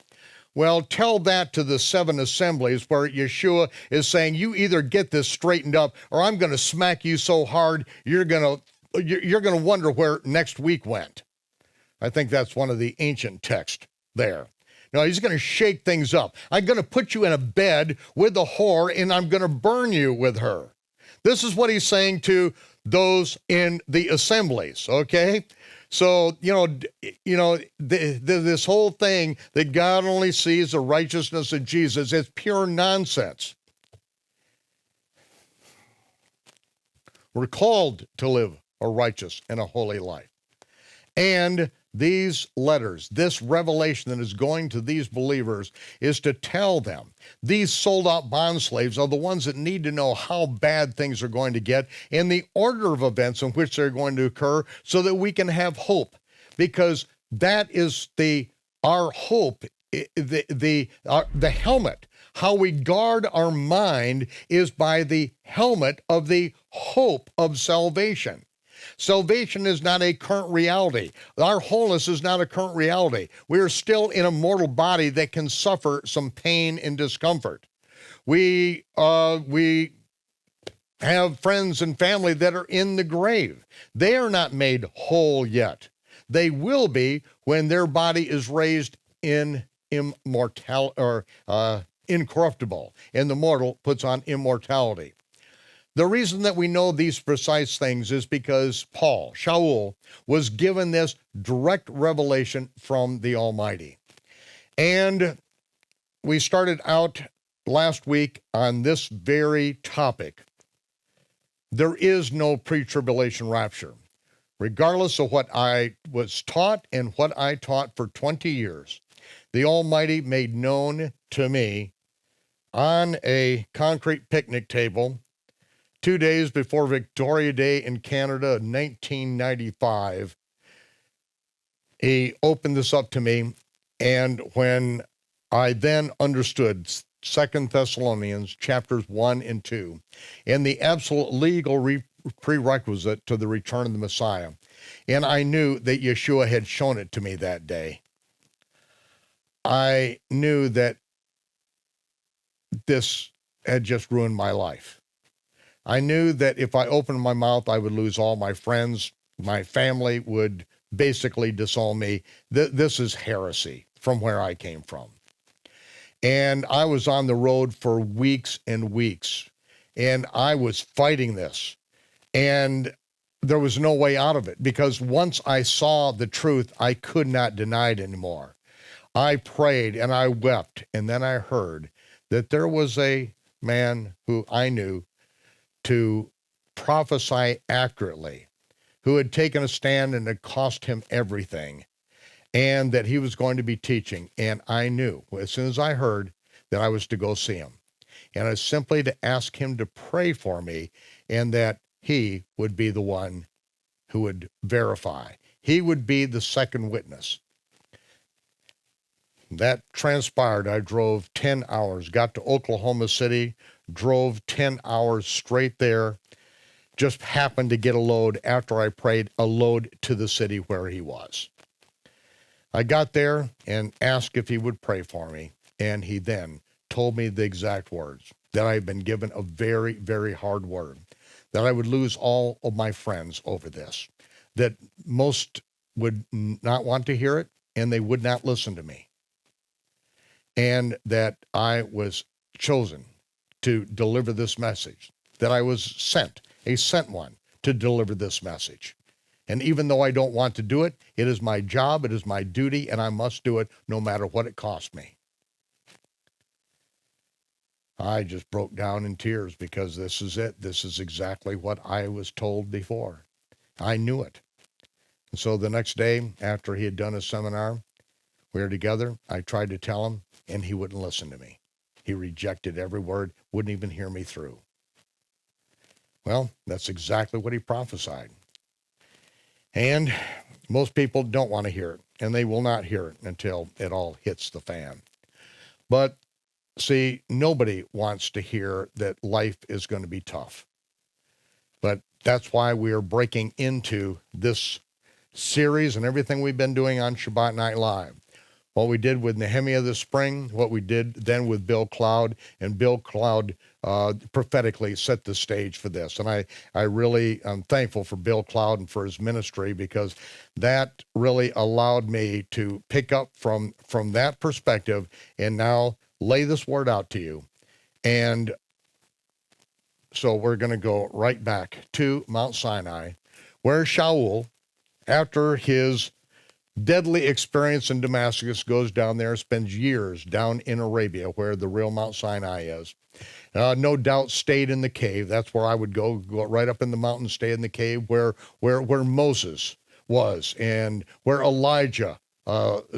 Well, tell that to the 7 assemblies where Yeshua is saying, you either get this straightened up or I'm going to smack you so hard you're going to wonder where next week went. I think that's one of the ancient texts there. No, he's going to shake things up. I'm going to put you in a bed with the whore, and I'm going to burn you with her. This is what he's saying to those in the assemblies, okay? So, this whole thing that God only sees the righteousness of Jesus is pure nonsense. We're called to live a righteous and a holy life. And these letters, this revelation that is going to these believers is to tell them these sold out bond slaves are the ones that need to know how bad things are going to get and the order of events in which they're going to occur so that we can have hope, because that is our hope, the helmet. How we guard our mind is by the helmet of the hope of salvation. Salvation is not a current reality. Our wholeness is not a current reality. We are still in a mortal body that can suffer some pain and discomfort. We have friends and family that are in the grave. They are not made whole yet. They will be when their body is raised in immortality or incorruptible, and the mortal puts on immortality. The reason that we know these precise things is because Paul, Shaul, was given this direct revelation from the Almighty. And we started out last week on this very topic. There is no pre-tribulation rapture. Regardless of what I was taught and what I taught for 20 years, the Almighty made known to me on a concrete picnic table 2 days before Victoria Day in Canada in 1995, he opened this up to me, and when I then understood 2 Thessalonians chapters 1 and 2, and the absolute legal prerequisite to the return of the Messiah, and I knew that Yeshua had shown it to me that day, I knew that this had just ruined my life. I knew that if I opened my mouth, I would lose all my friends. My family would basically disown me. This is heresy from where I came from. And I was on the road for weeks and weeks, and I was fighting this. And there was no way out of it, because once I saw the truth, I could not deny it anymore. I prayed and I wept, and then I heard that there was a man who I knew to prophesy accurately, who had taken a stand and it cost him everything, and that he was going to be teaching. And I knew, as soon as I heard, that I was to go see him. And I was simply to ask him to pray for me, and that he would be the one who would verify. He would be the second witness. That transpired. I drove 10 hours, got to Oklahoma City, drove 10 hours straight there, just happened to get a load after I prayed, a load to the city where he was. I got there and asked if he would pray for me, and he then told me the exact words, that I had been given a very, very hard word, that I would lose all of my friends over this, that most would not want to hear it, and they would not listen to me, and that I was chosen to deliver this message, that I was sent, a sent one, to deliver this message. And even though I don't want to do it, it is my job, it is my duty, and I must do it no matter what it costs me. I just broke down in tears, because this is it. This is exactly what I was told before. I knew it. And so the next day, after he had done his seminar, we were together. I tried to tell him, and he wouldn't listen to me. He rejected every word, wouldn't even hear me through. Well, that's exactly what he prophesied. And most people don't want to hear it, and they will not hear it until it all hits the fan. But See, nobody wants to hear that life is going to be tough. But that's why we are breaking into this series and everything we've been doing on Shabbat Night Live. What we did with Nehemiah this spring, what we did then with Bill Cloud, and Bill Cloud prophetically set the stage for this. And I really am thankful for Bill Cloud and for his ministry, because that really allowed me to pick up from that perspective and now lay this word out to you. And so we're going to go right back to Mount Sinai, where Shaul, after his deadly experience in Damascus, goes down there, spends years down in Arabia, where the real Mount Sinai is. No doubt stayed in the cave. That's where I would go right up in the mountain, stay in the cave where Moses was, and where Elijah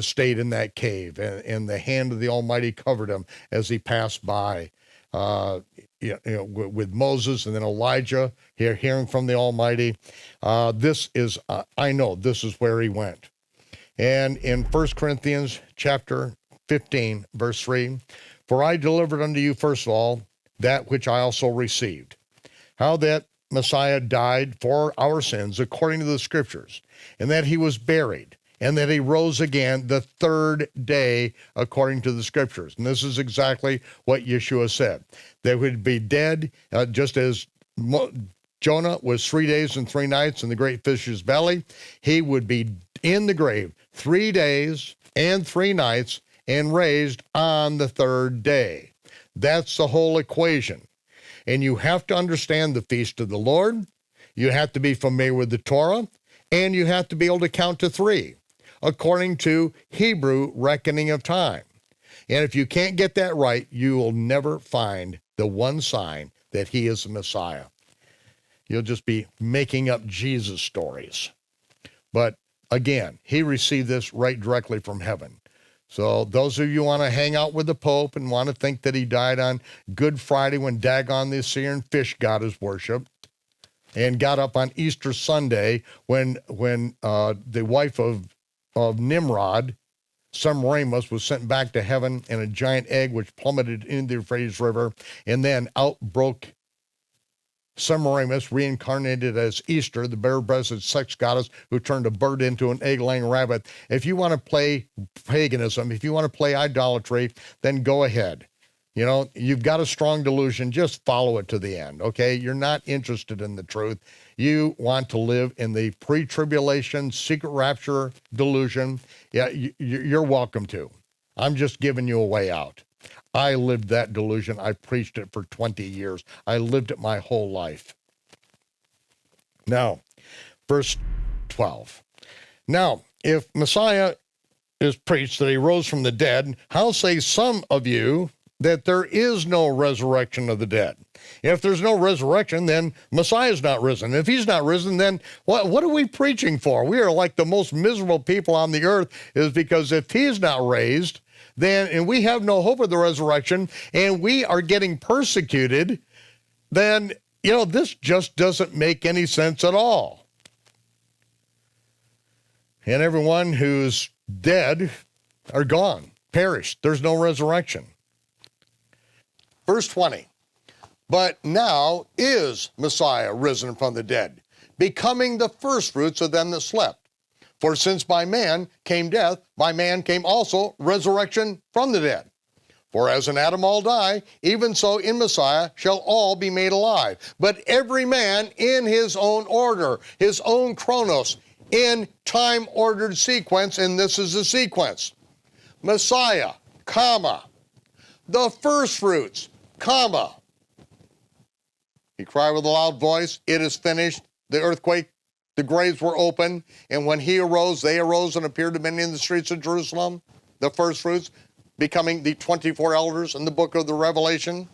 stayed in that cave, and the hand of the Almighty covered him as he passed by. With Moses and then Elijah hearing from the Almighty. I know this is where he went. And in 1 Corinthians chapter 15, verse 3, for I delivered unto you first of all that which I also received, how that Messiah died for our sins according to the scriptures, and that he was buried, and that he rose again the third day according to the scriptures. And this is exactly what Yeshua said. They would be dead, just as Jonah was 3 days and 3 nights in the great fish's belly. He would be in the grave 3 days and 3 nights and raised on the third day. That's the whole equation. And you have to understand the feast of the Lord. You have to be familiar with the Torah, and you have to be able to count to 3, according to Hebrew reckoning of time. And if you can't get that right, you will never find the one sign that he is the Messiah. You'll just be making up Jesus stories. But again, he received this right directly from heaven. So those of you who want to hang out with the Pope and want to think that he died on Good Friday when Dagon the Assyrian fish god is worshipped, and got up on Easter Sunday when the wife of Nimrod, Semiramis, was sent back to heaven in a giant egg which plummeted into the Euphrates River, and then out broke Semiramis, reincarnated as Easter, the bare-breasted sex goddess who turned a bird into an egg-laying rabbit. If you want to play paganism, if you want to play idolatry, then go ahead. You know, you've got a strong delusion, just follow it to the end, okay? You're not interested in the truth. You want to live in the pre-tribulation, secret rapture delusion. Yeah, you're welcome to. I'm just giving you a way out. I lived that delusion. I preached it for 20 years. I lived it my whole life. Now, verse 12. Now, if Messiah is preached that he rose from the dead, how say some of you that there is no resurrection of the dead? If there's no resurrection, then Messiah's not risen. If he's not risen, then what are we preaching for? We are like the most miserable people on the earth, is because if he's not raised, then, and we have no hope of the resurrection, and we are getting persecuted, then, this just doesn't make any sense at all. And everyone who's dead are gone, perished. There's no resurrection. Verse 20, but now is Messiah risen from the dead, becoming the firstfruits of them that slept. For since by man came death, by man came also resurrection from the dead. For as in Adam all die, even so in Messiah shall all be made alive. But every man in his own order, his own chronos, in time-ordered sequence, and this is the sequence. Messiah, comma, the firstfruits, comma. He cried with a loud voice, it is finished. The earthquake, the graves were open, and when he arose, they arose and appeared to many in the streets of Jerusalem, the firstfruits, becoming the 24 elders in the book of the Revelation.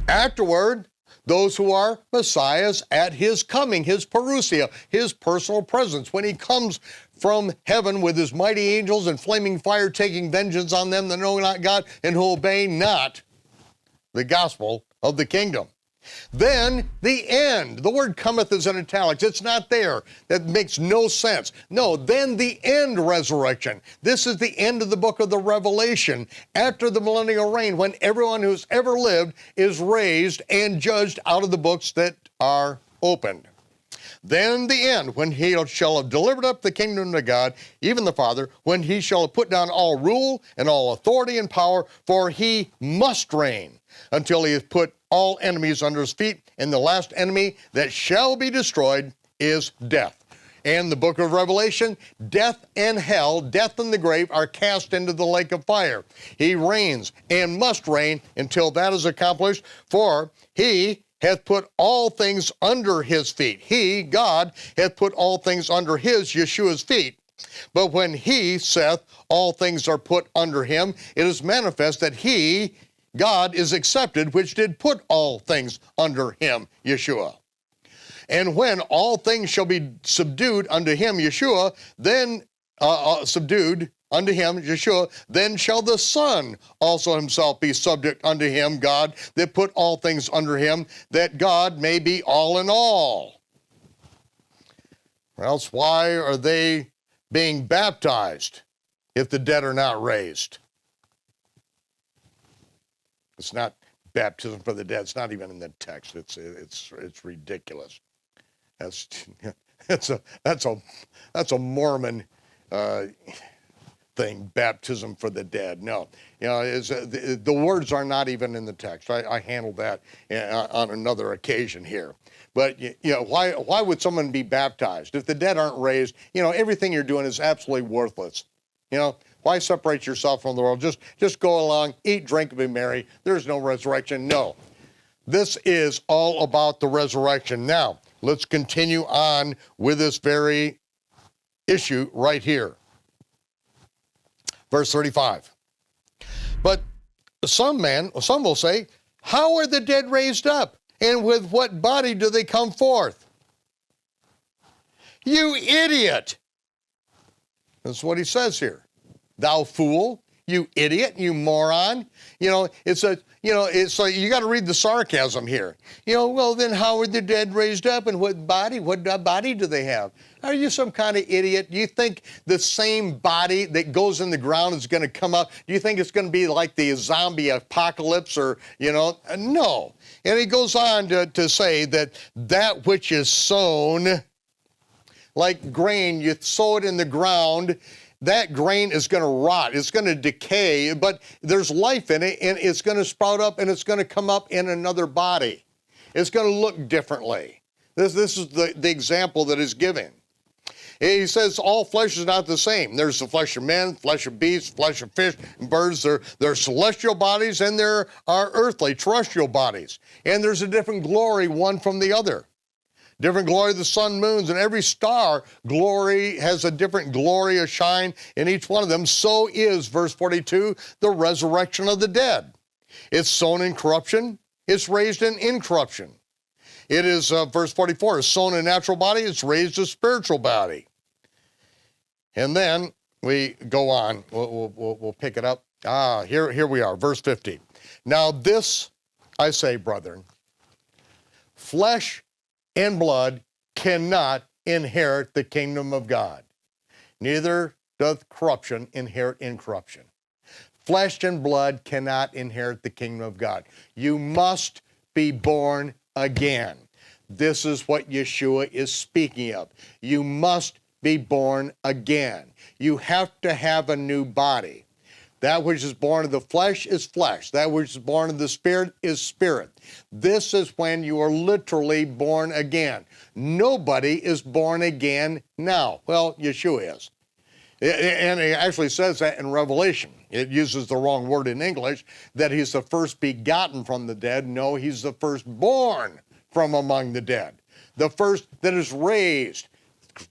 Afterward, those who are Messiahs at his coming, his parousia, his personal presence, when he comes from heaven with his mighty angels and flaming fire, taking vengeance on them that know not God and who obey not the gospel of the kingdom. Then the end. The word cometh is in italics. It's not there. That makes no sense. No, then the end resurrection. This is the end of the book of the Revelation, after the millennial reign, when everyone who's ever lived is raised and judged out of the books that are opened. Then the end, when he shall have delivered up the kingdom to God, even the Father, when he shall have put down all rule and all authority and power, for he must reign until he has put all enemies under his feet, and the last enemy that shall be destroyed is death. And the book of Revelation, death and hell, death and the grave are cast into the lake of fire. He reigns and must reign until that is accomplished, for he hath put all things under his feet. He, God, hath put all things under his, Yeshua's feet. But when he saith all things are put under him, it is manifest that he, God, is accepted, which did put all things under him, Yeshua. And when all things shall be subdued unto him, Yeshua, then subdued unto him, Yeshua, then shall the Son also himself be subject unto him, God, that put all things under him, that God may be all in all. Or else why are they being baptized if the dead are not raised? It's not baptism for the dead. It's not even in the text. It's ridiculous. That's a Mormon thing, baptism for the dead. No, the words are not even in the text. I handled that on another occasion here. But why would someone be baptized if the dead aren't raised? Everything you're doing is absolutely worthless. Why separate yourself from the world? Just go along, eat, drink, and be merry. There's no resurrection. No, this is all about the resurrection. Now, let's continue on with this very issue right here. Verse 35. But some will say, how are the dead raised up? And with what body do they come forth? You idiot. That's what he says here. Thou fool, you idiot, you moron. It's like you got to read the sarcasm here. Well, then how are the dead raised up, and what body do they have? Are you some kind of idiot? Do you think the same body that goes in the ground is going to come up? Do you think it's going to be like the zombie apocalypse or, No. And he goes on to say that which is sown, like grain, you sow it in the ground, that grain is going to rot, it's going to decay, but there's life in it, and it's going to sprout up, and it's going to come up in another body. It's going to look differently. This is the example that is given. He says all flesh is not the same. There's the flesh of men, flesh of beasts, flesh of fish, and birds. There are celestial bodies, and there are earthly, terrestrial bodies. And there's a different glory one from the other. Different glory of the sun, moons, and every star glory has a different glory, a shine in each one of them. So is, verse 42, the resurrection of the dead. It's sown in corruption, it's raised in incorruption. It is, verse 44, it's sown in a natural body, it's raised a spiritual body. And then we go on, we'll pick it up. Here we are, verse 50. Now this I say, brethren, flesh and blood cannot inherit the kingdom of God. Neither doth corruption inherit incorruption. Flesh and blood cannot inherit the kingdom of God. You must be born again. This is what Yeshua is speaking of. You must be born again. You have to have a new body. That which is born of the flesh is flesh. That which is born of the spirit is spirit. This is when you are literally born again. Nobody is born again now. Well, Yeshua is. And it actually says that in Revelation. It uses the wrong word in English, that he's the first begotten from the dead. No, he's the firstborn from among the dead. The first that is raised.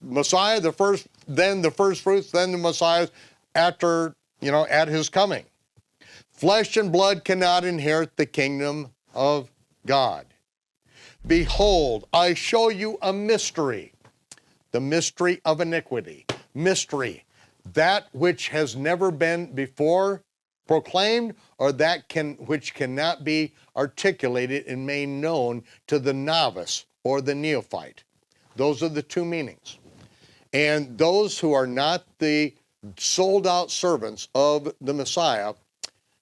Messiah, the first, then the first fruits, then the Messiah after, at his coming. Flesh and blood cannot inherit the kingdom of God. Behold, I show you a mystery, the mystery of iniquity. Mystery, that which has never been before proclaimed, or that which cannot be articulated and made known to the novice or the neophyte. Those are the two meanings. And those who are not the sold out servants of the Messiah,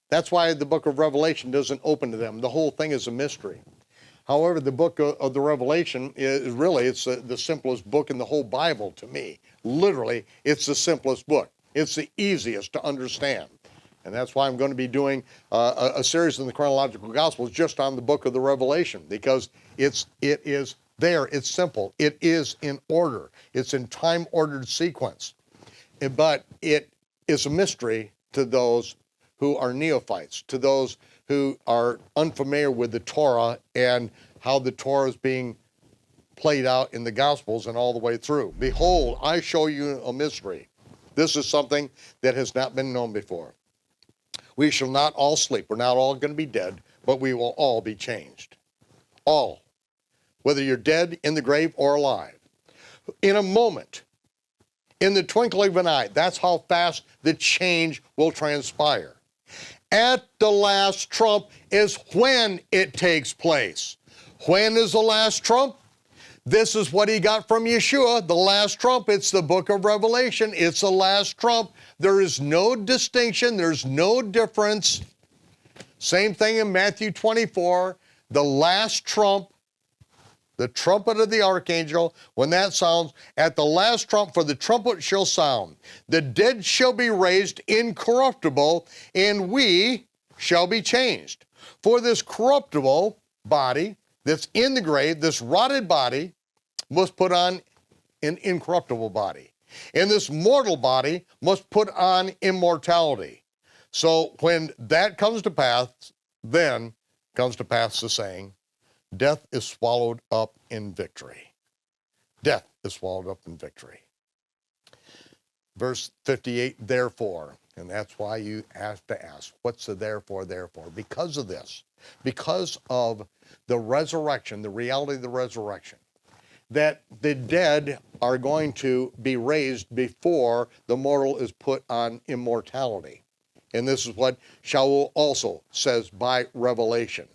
that's why the book of Revelation doesn't open to them. The whole thing is a mystery. However, the book of the Revelation is really, it's the simplest book in the whole Bible to me. Literally, it's the simplest book. It's the easiest to understand. And that's why I'm going to be doing a series in the chronological Gospels just on the book of the Revelation, because it is there, it's simple, it is in order, it's in time-ordered sequence. But it is a mystery to those who are neophytes, to those who are unfamiliar with the Torah and how the Torah is being played out in the Gospels and all the way through. Behold, I show you a mystery. This is something that has not been known before. We shall not all sleep. We're not all going to be dead, but we will all be changed. All. Whether you're dead in the grave or alive. In a moment, in the twinkling of an eye, that's how fast the change will transpire. At the last trump is when it takes place. When is the last trump? This is what he got from Yeshua, the last trump. It's the book of Revelation. It's the last trump. There is no distinction. There's no difference. Same thing in Matthew 24. The last trump, the trumpet of the archangel, when that sounds, at the last trump, for the trumpet shall sound. The dead shall be raised incorruptible, and we shall be changed. For this corruptible body that's in the grave, this rotted body, must put on an incorruptible body. And this mortal body must put on immortality. So when that comes to pass, then comes to pass the saying, death is swallowed up in victory. Death is swallowed up in victory. Verse 58, therefore, and that's why you have to ask, what's the therefore? Because of this, because of the resurrection, the reality of the resurrection, that the dead are going to be raised before the mortal is put on immortality. And this is what Shaul also says by revelation,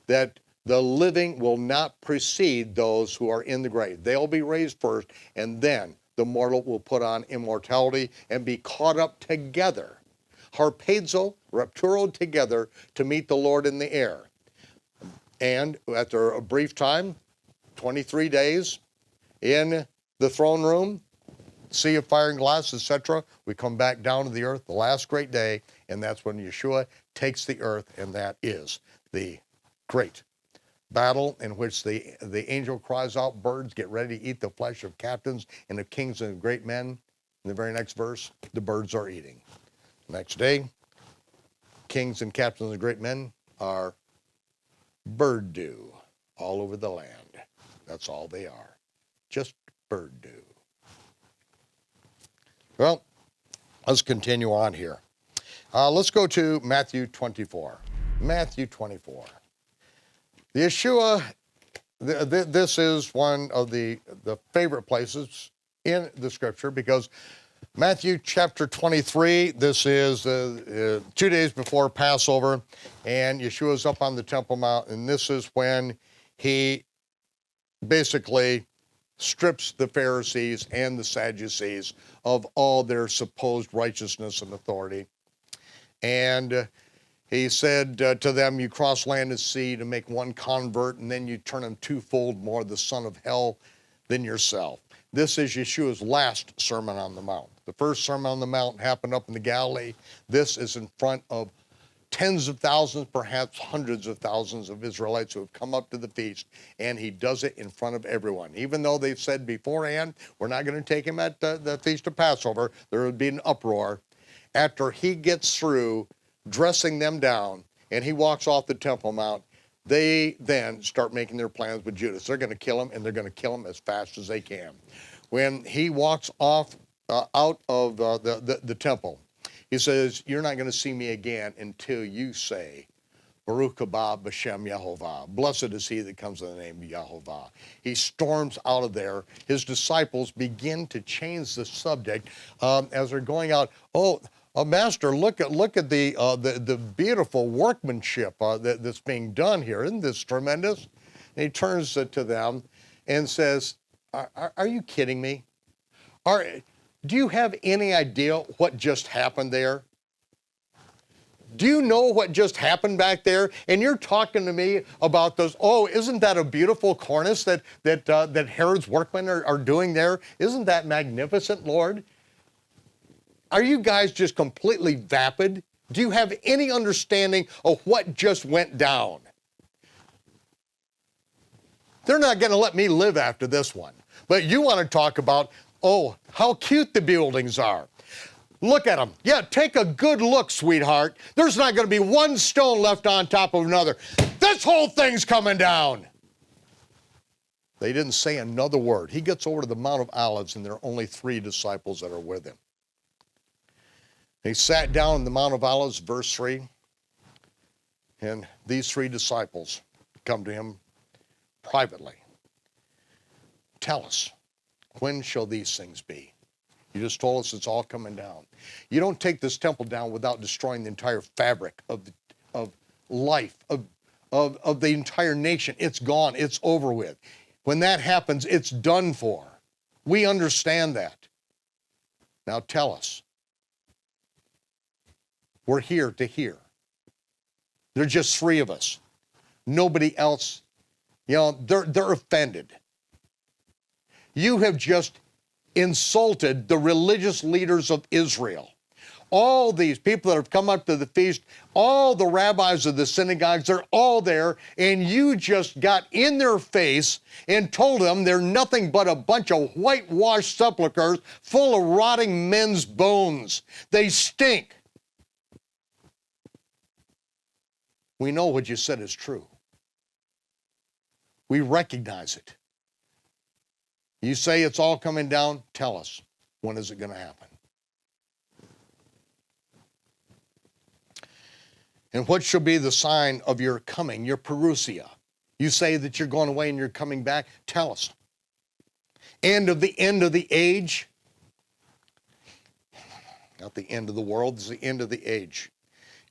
that the living will not precede those who are in the grave. They'll be raised first, and then the mortal will put on immortality and be caught up together, harpazo, rapturo, together to meet the Lord in the air. And after a brief time, 23 days in the throne room, sea of fire and glass, etc., we come back down to the earth, the last great day, and that's when Yeshua takes the earth, and that is the great battle in which the angel cries out, birds get ready to eat the flesh of captains and of kings and of great men. In the very next verse, the birds are eating. Next day, kings and captains and great men are bird dew all over the land. That's all they are, just bird dew. Well, let's continue on here. Let's go to Matthew 24. Matthew 24. Yeshua, this is one of the favorite places in the scripture, because Matthew chapter 23, this is 2 days before Passover, and Yeshua's up on the Temple Mount, and this is when he basically strips the Pharisees and the Sadducees of all their supposed righteousness and authority. And he said to them, you cross land and sea to make one convert, and then you turn him twofold more the son of hell than yourself. This is Yeshua's last Sermon on the Mount. The first Sermon on the Mount happened up in the Galilee. This is in front of tens of thousands, perhaps hundreds of thousands of Israelites who have come up to the feast, and he does it in front of everyone. Even though they've said beforehand, we're not going to take him at the Feast of Passover, there would be an uproar. After he gets through dressing them down and he walks off the Temple Mount, they then start making their plans with Judas. They're going to kill him, and they're going to kill him as fast as they can. When he walks off out of the temple, he says, you're not going to see me again until you say, Baruch haba b'shem Yehovah. Blessed is he that comes in the name of Yehovah. He storms out of there. His disciples begin to change the subject as they're going out. Oh, Master, look at the beautiful workmanship that's being done here. Isn't this tremendous? And he turns to them and says, are you kidding me? Do you have any idea what just happened there? Do you know what just happened back there? And you're talking to me about those, oh, isn't that a beautiful cornice that Herod's workmen are doing there? Isn't that magnificent, Lord? Are you guys just completely vapid? Do you have any understanding of what just went down? They're not going to let me live after this one. But you want to talk about, oh, how cute the buildings are. Look at them. Yeah, take a good look, sweetheart. There's not going to be one stone left on top of another. This whole thing's coming down. They didn't say another word. He gets over to the Mount of Olives, and there are only 3 disciples that are with him. He sat down on the Mount of Olives, verse 3, and these 3 disciples come to him privately. Tell us, when shall these things be? You just told us it's all coming down. You don't take this temple down without destroying the entire fabric of life, of the entire nation. It's gone, it's over with. When that happens, it's done for. We understand that. Now tell us. We're here to hear. There are just 3 of us. Nobody else, they're offended. You have just insulted the religious leaders of Israel. All these people that have come up to the feast, all the rabbis of the synagogues, they're all there, and you just got in their face and told them they're nothing but a bunch of whitewashed sepulchres full of rotting men's bones. They stink. We know what you said is true. We recognize it. You say it's all coming down, tell us, when is it going to happen? And what shall be the sign of your coming, your parousia? You say that you're going away and you're coming back, tell us. End of the age? Not the end of the world, it's the end of the age.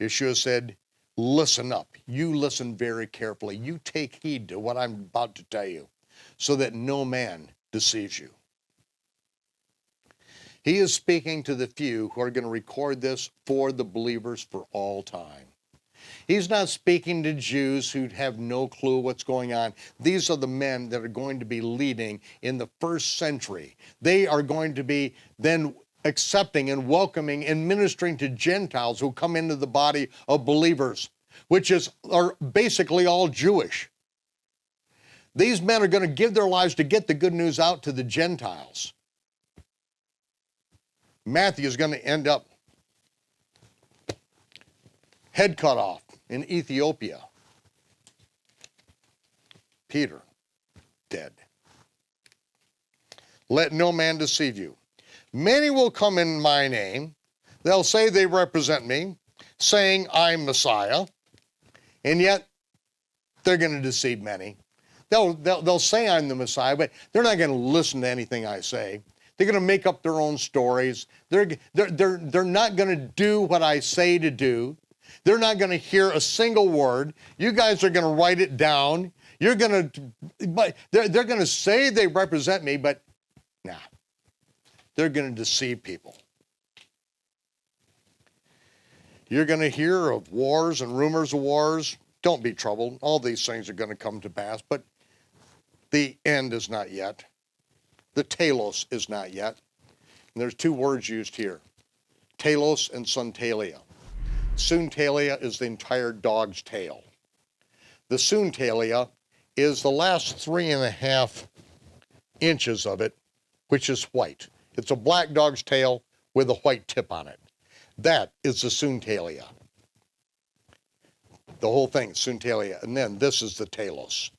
Yeshua said, listen up. You listen very carefully. You take heed to what I'm about to tell you, so that no man deceives you. He is speaking to the few who are going to record this for the believers for all time. He's not speaking to Jews who have no clue what's going on. These are the men that are going to be leading in the first century. They are going to be then accepting and welcoming and ministering to Gentiles who come into the body of believers, which are basically all Jewish. These men are going to give their lives to get the good news out to the Gentiles. Matthew is going to end up head cut off in Ethiopia. Peter, dead. Let no man deceive you. Many will come in my name. They'll say they represent me, saying I'm Messiah, and yet they're going to deceive many. They'll say I'm the Messiah, but they're not going to listen to anything I say. They're going to make up their own stories. They're not going to do what I say to do. They're not going to hear a single word. You guys are going to write it down. They're going to say they represent me, but nah. They're going to deceive people. You're going to hear of wars and rumors of wars. Don't be troubled. All these things are going to come to pass, but the end is not yet. The telos is not yet. And there's 2 words used here, telos and suntalia. Suntalia is the entire dog's tail. The suntalia is the last 3.5 inches of it, which is white. It's a black dog's tail with a white tip on it. That is the suntalia. The whole thing, suntalia. And then this is the telos.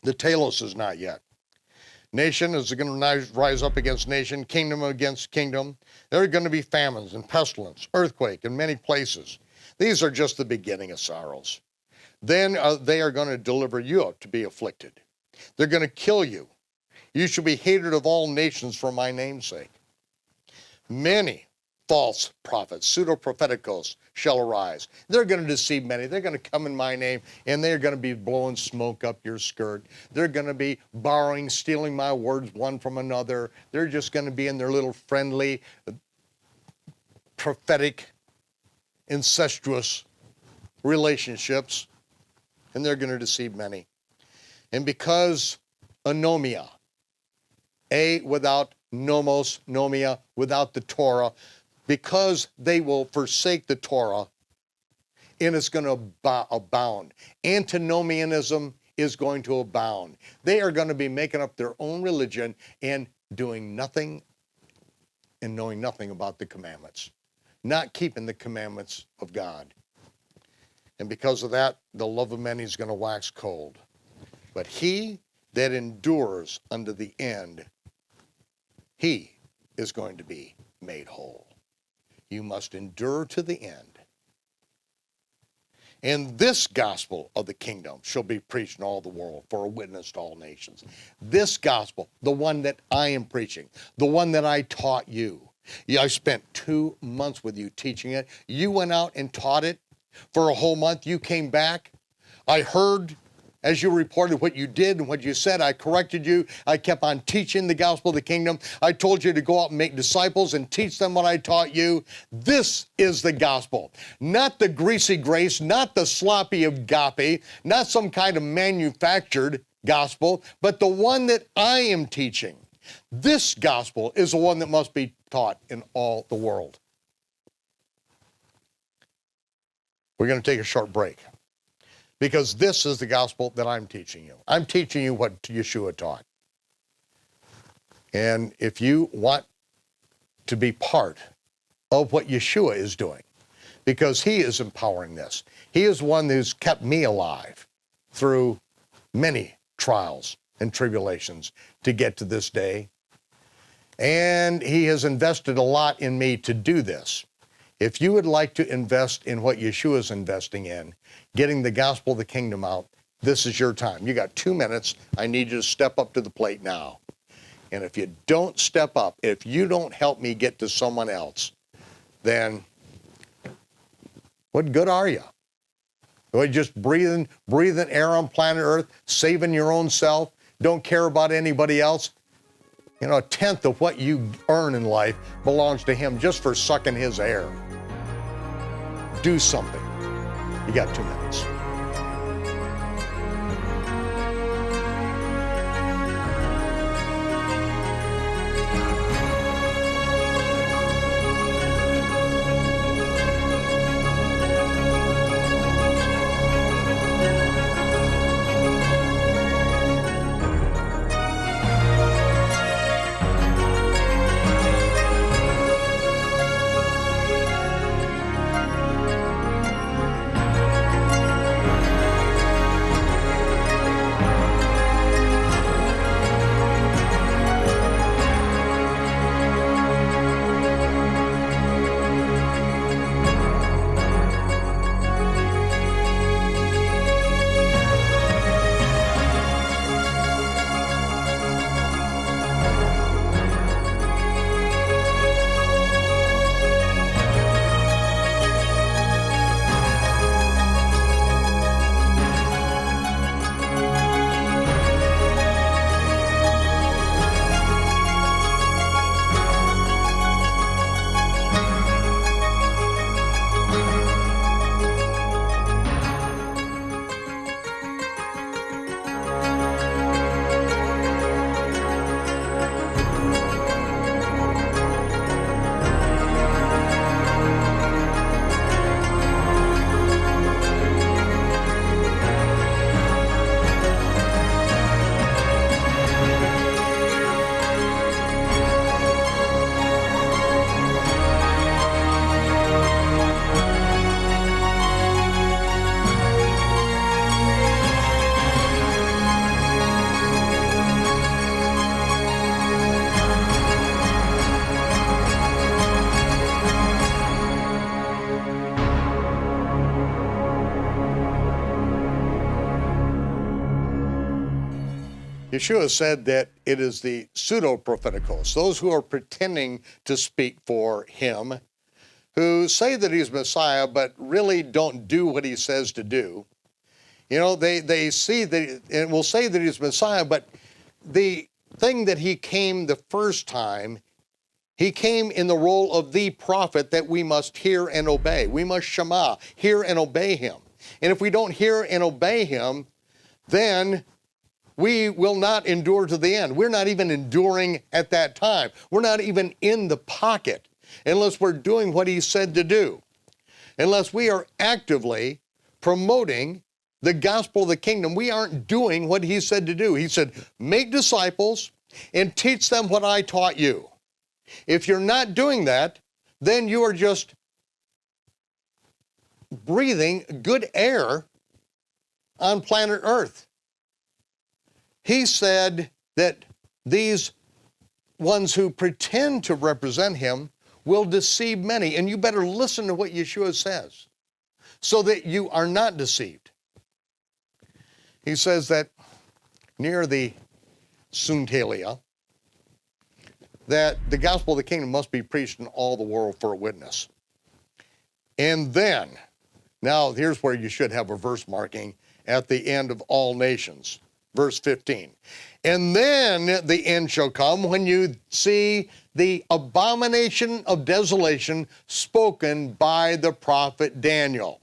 The telos is not yet. Nation is going to rise up against nation, kingdom against kingdom. There are going to be famines and pestilence, earthquake in many places. These are just the beginning of sorrows. Then they are going to deliver you up to be afflicted. They're going to kill you. You shall be hated of all nations for my name's sake. many false prophets, pseudo-propheticos, shall arise. They're going to deceive many. They're going to come in my name, and they're going to be blowing smoke up your skirt. They're going to be borrowing, stealing my words one from another. They're just going to be in their little friendly, prophetic, incestuous relationships, and they're going to deceive many. And because anomia, without nomos, nomia, without the Torah, because they will forsake the Torah, and it's going to abound. Antinomianism is going to abound. They are going to be making up their own religion and doing nothing and knowing nothing about the commandments, not keeping the commandments of God. And because of that, the love of many is going to wax cold. But he that endures unto the end, he is going to be made whole. You must endure to the end. And this gospel of the kingdom shall be preached in all the world for a witness to all nations. This gospel, the one that I am preaching, the one that I taught you. I spent 2 months with you teaching it. You went out and taught it for a whole month. You came back. I heard as you reported what you did and what you said. I corrected you. I kept on teaching the gospel of the kingdom. I told you to go out and make disciples and teach them what I taught you. This is the gospel. Not the greasy grace, not the sloppy agape, not some kind of manufactured gospel, but the one that I am teaching. This gospel is the one that must be taught in all the world. We're going to take a short break, because this is the gospel that I'm teaching you. I'm teaching you what Yeshua taught. And if you want to be part of what Yeshua is doing, because he is empowering this, he is one who's kept me alive through many trials and tribulations to get to this day. And he has invested a lot in me to do this. If you would like to invest in what Yeshua is investing in, getting the gospel of the kingdom out, this is your time. You got 2 minutes. I need you to step up to the plate now. And if you don't step up, if you don't help me get to someone else, then what good are you? Are you just breathing air on planet Earth, saving your own self, don't care about anybody else? You know, 1/10 of what you earn in life belongs to him just for sucking his air. Do something. You got 2 minutes. Yeshua said that it is the pseudo-propheticos, those who are pretending to speak for him, who say that he's Messiah, but really don't do what he says to do. You know, they see that, and will say that he's Messiah, but the thing that he came the first time, he came in the role of the prophet that we must hear and obey. We must shema, hear and obey him. And if we don't hear and obey him, then we will not endure to the end. We're not even enduring at that time. We're not even in the pocket unless we're doing what he said to do. Unless we are actively promoting the gospel of the kingdom, we aren't doing what he said to do. He said, make disciples and teach them what I taught you. If you're not doing that, then you are just breathing good air on planet Earth. He said that these ones who pretend to represent him will deceive many, and you better listen to what Yeshua says so that you are not deceived. He says that near the Suntalia, that the gospel of the kingdom must be preached in all the world for a witness. And then, now here's where you should have a verse marking at the end of all nations. Verse 15, and then the end shall come when you see the abomination of desolation spoken by the prophet Daniel.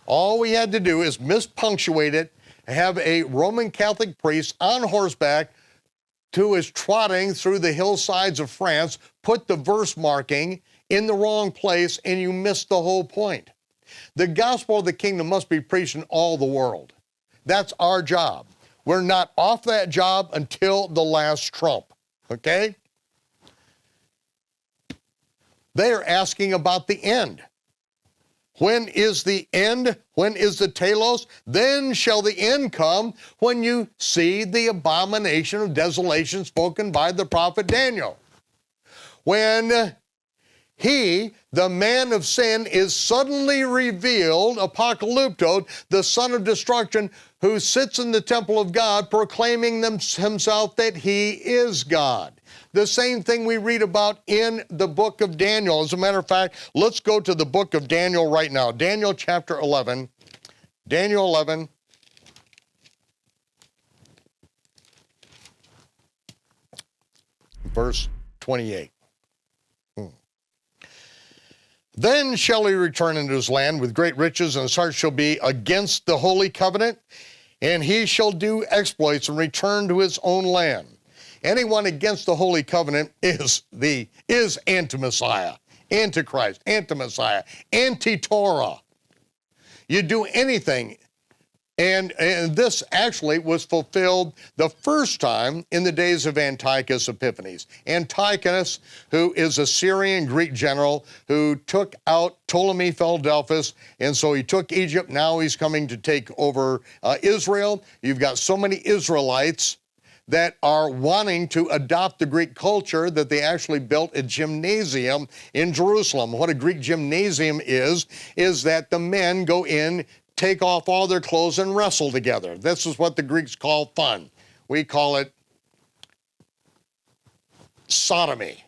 All we had to do is mispunctuate it, have a Roman Catholic priest on horseback who is trotting through the hillsides of France, put the verse marking in the wrong place, and you missed the whole point. The gospel of the kingdom must be preached in all the world. That's our job. We're not off that job until the last trump, okay? They are asking about the end. When is the end? When is the telos? Then shall the end come when you see the abomination of desolation spoken by the prophet Daniel. When he, the man of sin, is suddenly revealed, apocalypto, the son of destruction, who sits in the temple of God, proclaiming himself that he is God. The same thing we read about in the book of Daniel. As a matter of fact, let's go to the book of Daniel right now. Daniel chapter 11. Daniel 11. Verse 28. Then shall he return into his land with great riches, and his heart shall be against the holy covenant, and he shall do exploits and return to his own land. Anyone against the holy covenant is anti-Messiah, antichrist, anti-Messiah, anti-Torah. You do anything, and this actually was fulfilled the first time in the days of Antiochus Epiphanes. Antiochus, who is a Syrian Greek general who took out Ptolemy Philadelphus, and so he took Egypt. Now he's coming to take over Israel. You've got so many Israelites that are wanting to adopt the Greek culture that they actually built a gymnasium in Jerusalem. What a Greek gymnasium is that the men go in, take off all their clothes, and wrestle together. This is what the Greeks call fun. We call it sodomy.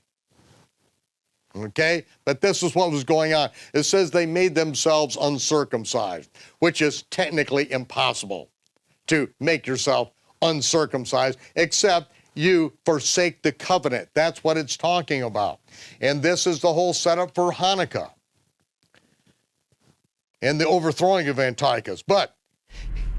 Okay? But this is what was going on. It says they made themselves uncircumcised, which is technically impossible to make yourself uncircumcised, except you forsake the covenant. That's what it's talking about. And this is the whole setup for Hanukkah and the overthrowing of Antiochus. But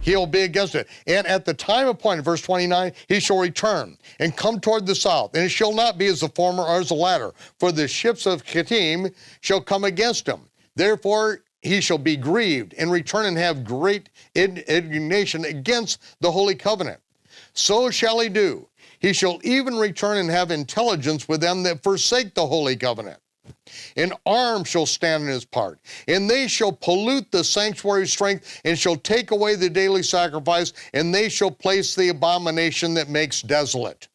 he'll be against it. And at the time appointed, verse 29, he shall return and come toward the south, and it shall not be as the former or as the latter, for the ships of Kittim shall come against him. Therefore he shall be grieved and return and have great indignation against the holy covenant. So shall he do. He shall even return and have intelligence with them that forsake the holy covenant. An arm shall stand in his part, and they shall pollute the sanctuary strength, and shall take away the daily sacrifice, and they shall place the abomination that makes desolate.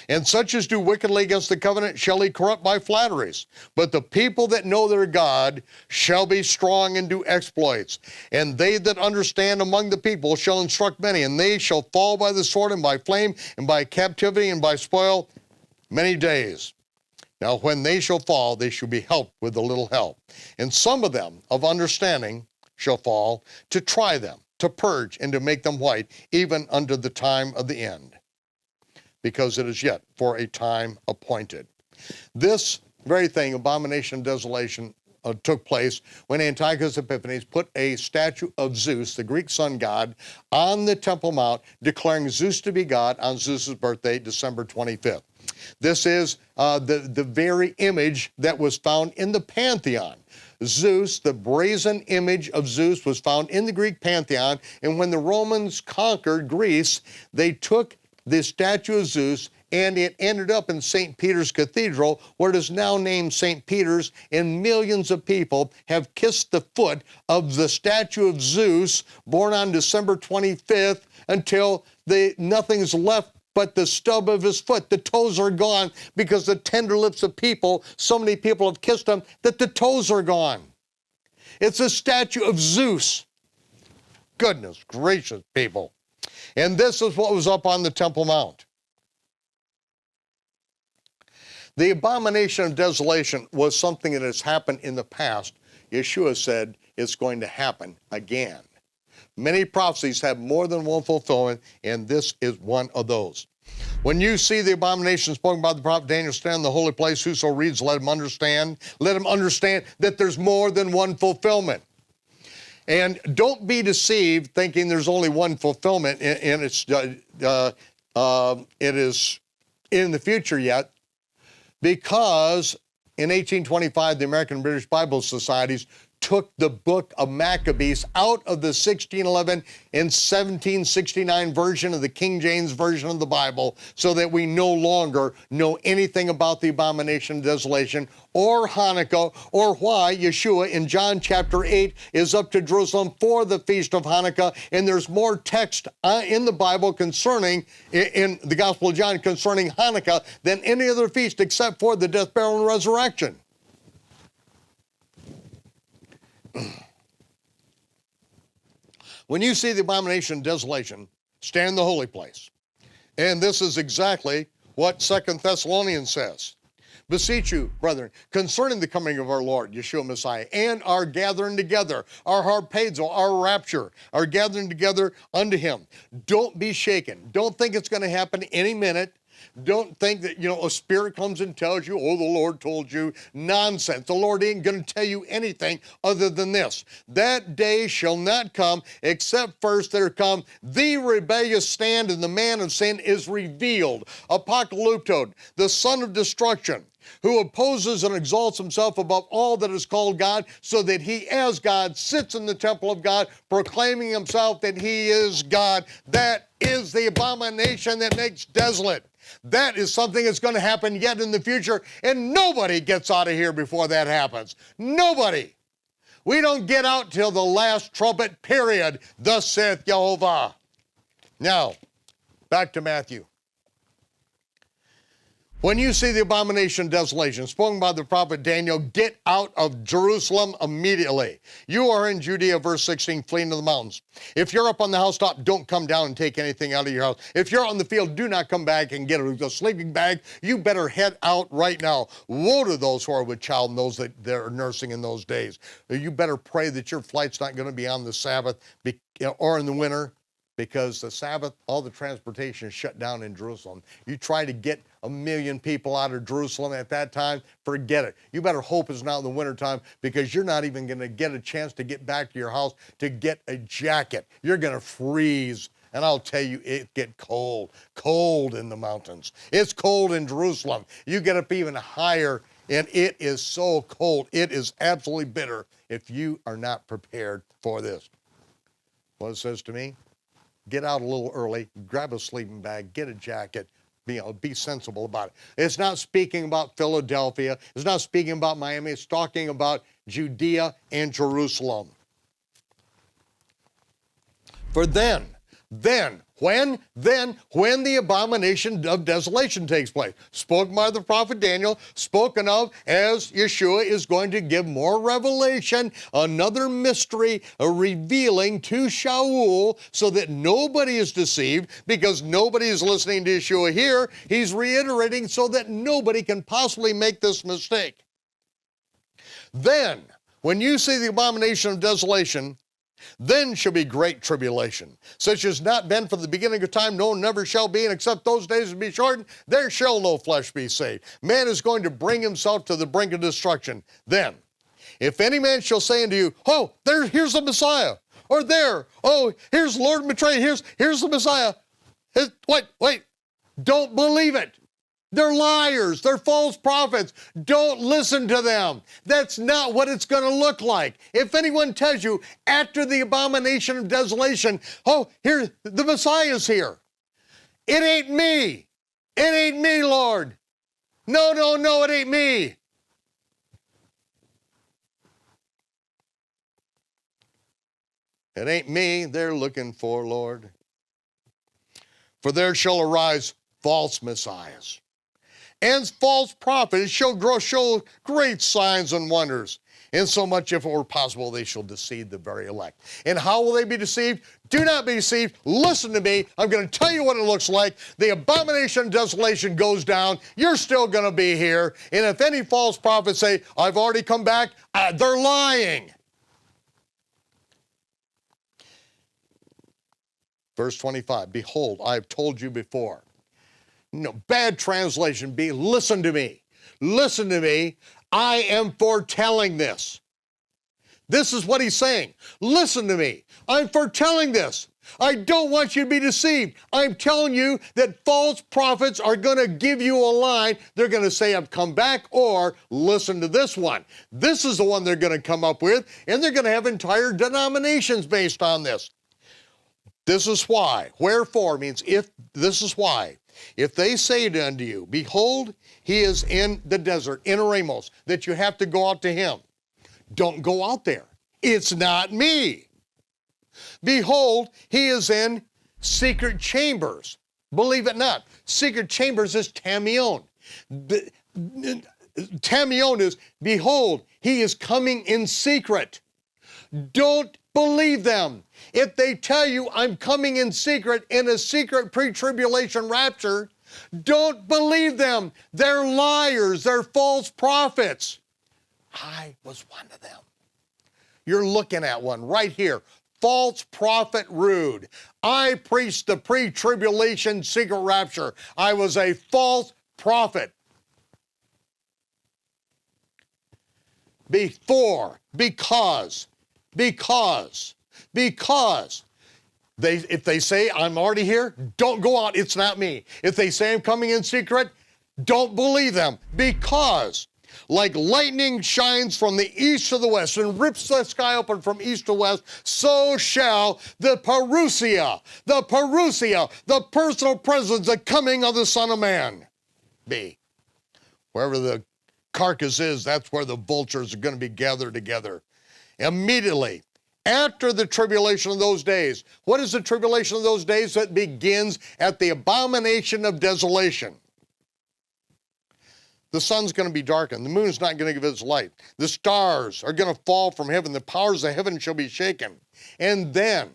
And such as do wickedly against the covenant shall he corrupt by flatteries. But the people that know their God shall be strong and do exploits. And they that understand among the people shall instruct many, and they shall fall by the sword and by flame and by captivity and by spoil many days. Now when they shall fall, they shall be helped with a little help. And some of them of understanding shall fall, to try them, to purge, and to make them white, even unto the time of the end, because it is yet for a time appointed. This very thing, abomination and desolation, took place when Antiochus Epiphanes put a statue of Zeus, the Greek sun god, on the Temple Mount, declaring Zeus to be God on Zeus's birthday, December 25th. This is the very image that was found in the Pantheon. Zeus, the brazen image of Zeus, was found in the Greek Pantheon, and when the Romans conquered Greece, they took the statue of Zeus and it ended up in St. Peter's Cathedral, where it is now named St. Peter's, and millions of people have kissed the foot of the statue of Zeus, born on December 25th, until nothing's left but the stub of his foot. The toes are gone because the tender lips of people, so many people have kissed him that the toes are gone. It's a statue of Zeus. Goodness gracious, people. And this is what was up on the Temple Mount. The abomination of desolation was something that has happened in the past. Yeshua said it's going to happen again. Many prophecies have more than one fulfillment, and this is one of those. When you see the abomination spoken by the prophet Daniel stand in the holy place, whoso reads, let him understand. Let him understand that there's more than one fulfillment. And don't be deceived thinking there's only one fulfillment, and it is in the future yet, because in 1825, the American and British Bible Societies took the book of Maccabees out of the 1611 and 1769 version of the King James Version of the Bible, so that we no longer know anything about the abomination of desolation or Hanukkah, or why Yeshua in John chapter 8 is up to Jerusalem for the Feast of Hanukkah. And there's more text in the Bible concerning, in the Gospel of John, concerning Hanukkah than any other feast except for the death, burial, and resurrection. When you see the abomination of desolation, stand in the holy place. And this is exactly what 2 Thessalonians says. Beseech you, brethren, concerning the coming of our Lord, Yeshua Messiah, and our gathering together, our harpazo, our rapture, our gathering together unto him. Don't be shaken. Don't think it's going to happen any minute. Don't think that, a spirit comes and tells you, oh, the Lord told you. Nonsense. The Lord ain't going to tell you anything other than this. That day shall not come, except first there come the rebellious stand, and the man of sin is revealed. Apocalypto, the son of destruction, who opposes and exalts himself above all that is called God, so that he as God sits in the temple of God, proclaiming himself that he is God. That is the abomination that makes desolate. That is something that's going to happen yet in the future, and nobody gets out of here before that happens. Nobody. We don't get out till the last trumpet, period. Thus saith Jehovah. Now, back to Matthew. When you see the abomination of desolation spoken by the prophet Daniel, get out of Jerusalem immediately. You are in Judea, verse 16, fleeing to the mountains. If you're up on the housetop, don't come down and take anything out of your house. If you're on the field, do not come back and get a sleeping bag. You better head out right now. Woe to those who are with child and those that are nursing in those days. You better pray that your flight's not going to be on the Sabbath or in the winter, because the Sabbath, all the transportation is shut down in Jerusalem. You try to get 1 million people out of Jerusalem at that time, forget it. You better hope it's not in the wintertime, because you're not even going to get a chance to get back to your house to get a jacket. You're going to freeze. And I'll tell you, it gets cold in the mountains. It's cold in Jerusalem. You get up even higher, and it is so cold. It is absolutely bitter if you are not prepared for this. What it says to me? Get out a little early, grab a sleeping bag, get a jacket, be sensible about it. It's not speaking about Philadelphia. It's not speaking about Miami. It's talking about Judea and Jerusalem. For then When? Then, when the abomination of desolation takes place. Spoken by the prophet Daniel, spoken of as Yeshua is going to give more revelation, another mystery, a revealing to Shaul so that nobody is deceived, because nobody is listening to Yeshua here. He's reiterating so that nobody can possibly make this mistake. Then, when you see the abomination of desolation, then shall be great tribulation, such as not been from the beginning of time, no, never shall be, and except those days will be shortened, there shall no flesh be saved. Man is going to bring himself to the brink of destruction. Then, if any man shall say unto you, oh, here's the Messiah, or there, oh, here's Lord betrayed, here's the Messiah. Wait, don't believe it. They're liars. They're false prophets. Don't listen to them. That's not what it's going to look like. If anyone tells you after the abomination of desolation, oh, here, the Messiah's here. It ain't me. It ain't me, Lord. No, it ain't me. It ain't me they're looking for, Lord. For there shall arise false messiahs and false prophets shall show great signs and wonders, insomuch if it were possible they shall deceive the very elect. And how will they be deceived? Do not be deceived. Listen to me. I'm going to tell you what it looks like. The abomination of desolation goes down. You're still going to be here. And if any false prophets say, I've already come back, they're lying. Verse 25, behold, I have told you before. No, bad translation, listen to me. Listen to me. I am foretelling this. This is what he's saying. Listen to me. I'm foretelling this. I don't want you to be deceived. I'm telling you that false prophets are going to give you a line. They're going to say, I've come back, or listen to this one. This is the one they're going to come up with, and they're going to have entire denominations based on this. This is why. Wherefore means if, this is why. If they say unto you, behold, he is in the desert, in Ramos, that you have to go out to him. Don't go out there. It's not me. Behold, he is in secret chambers. Believe it not. Secret chambers is tamion. Tamion is, behold, he is coming in secret. Don't believe them. If they tell you I'm coming in secret in a secret pre-tribulation rapture, don't believe them. They're liars. They're false prophets. I was one of them. You're looking at one right here. False prophet Rood. I preached the pre-tribulation secret rapture. I was a false prophet. Because if they say I'm already here, don't go out, it's not me. If they say I'm coming in secret, don't believe them. Because like lightning shines from the east to the west and rips the sky open from east to west, so shall the parousia, the personal presence, the coming of the Son of Man be. Wherever the carcass is, that's where the vultures are going to be gathered together. Immediately after the tribulation of those days. What is the tribulation of those days? That begins at the abomination of desolation. The sun's going to be darkened. The moon's not going to give its light. The stars are going to fall from heaven. The powers of heaven shall be shaken. And then,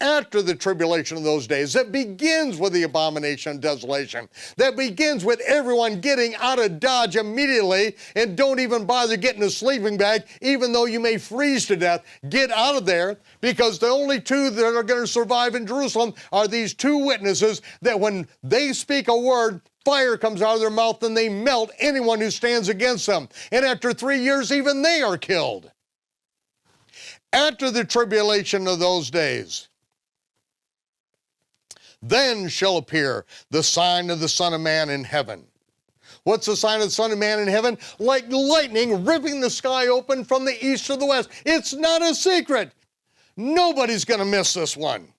after the tribulation of those days, that begins with the abomination of desolation. That begins with everyone getting out of Dodge immediately, and don't even bother getting a sleeping bag, even though you may freeze to death. Get out of there, because the only two that are going to survive in Jerusalem are these two witnesses that when they speak a word, fire comes out of their mouth and they melt anyone who stands against them. And after 3 years, even they are killed. After the tribulation of those days, then shall appear the sign of the Son of Man in heaven. What's the sign of the Son of Man in heaven? Like lightning ripping the sky open from the east to the west. It's not a secret. Nobody's going to miss this one.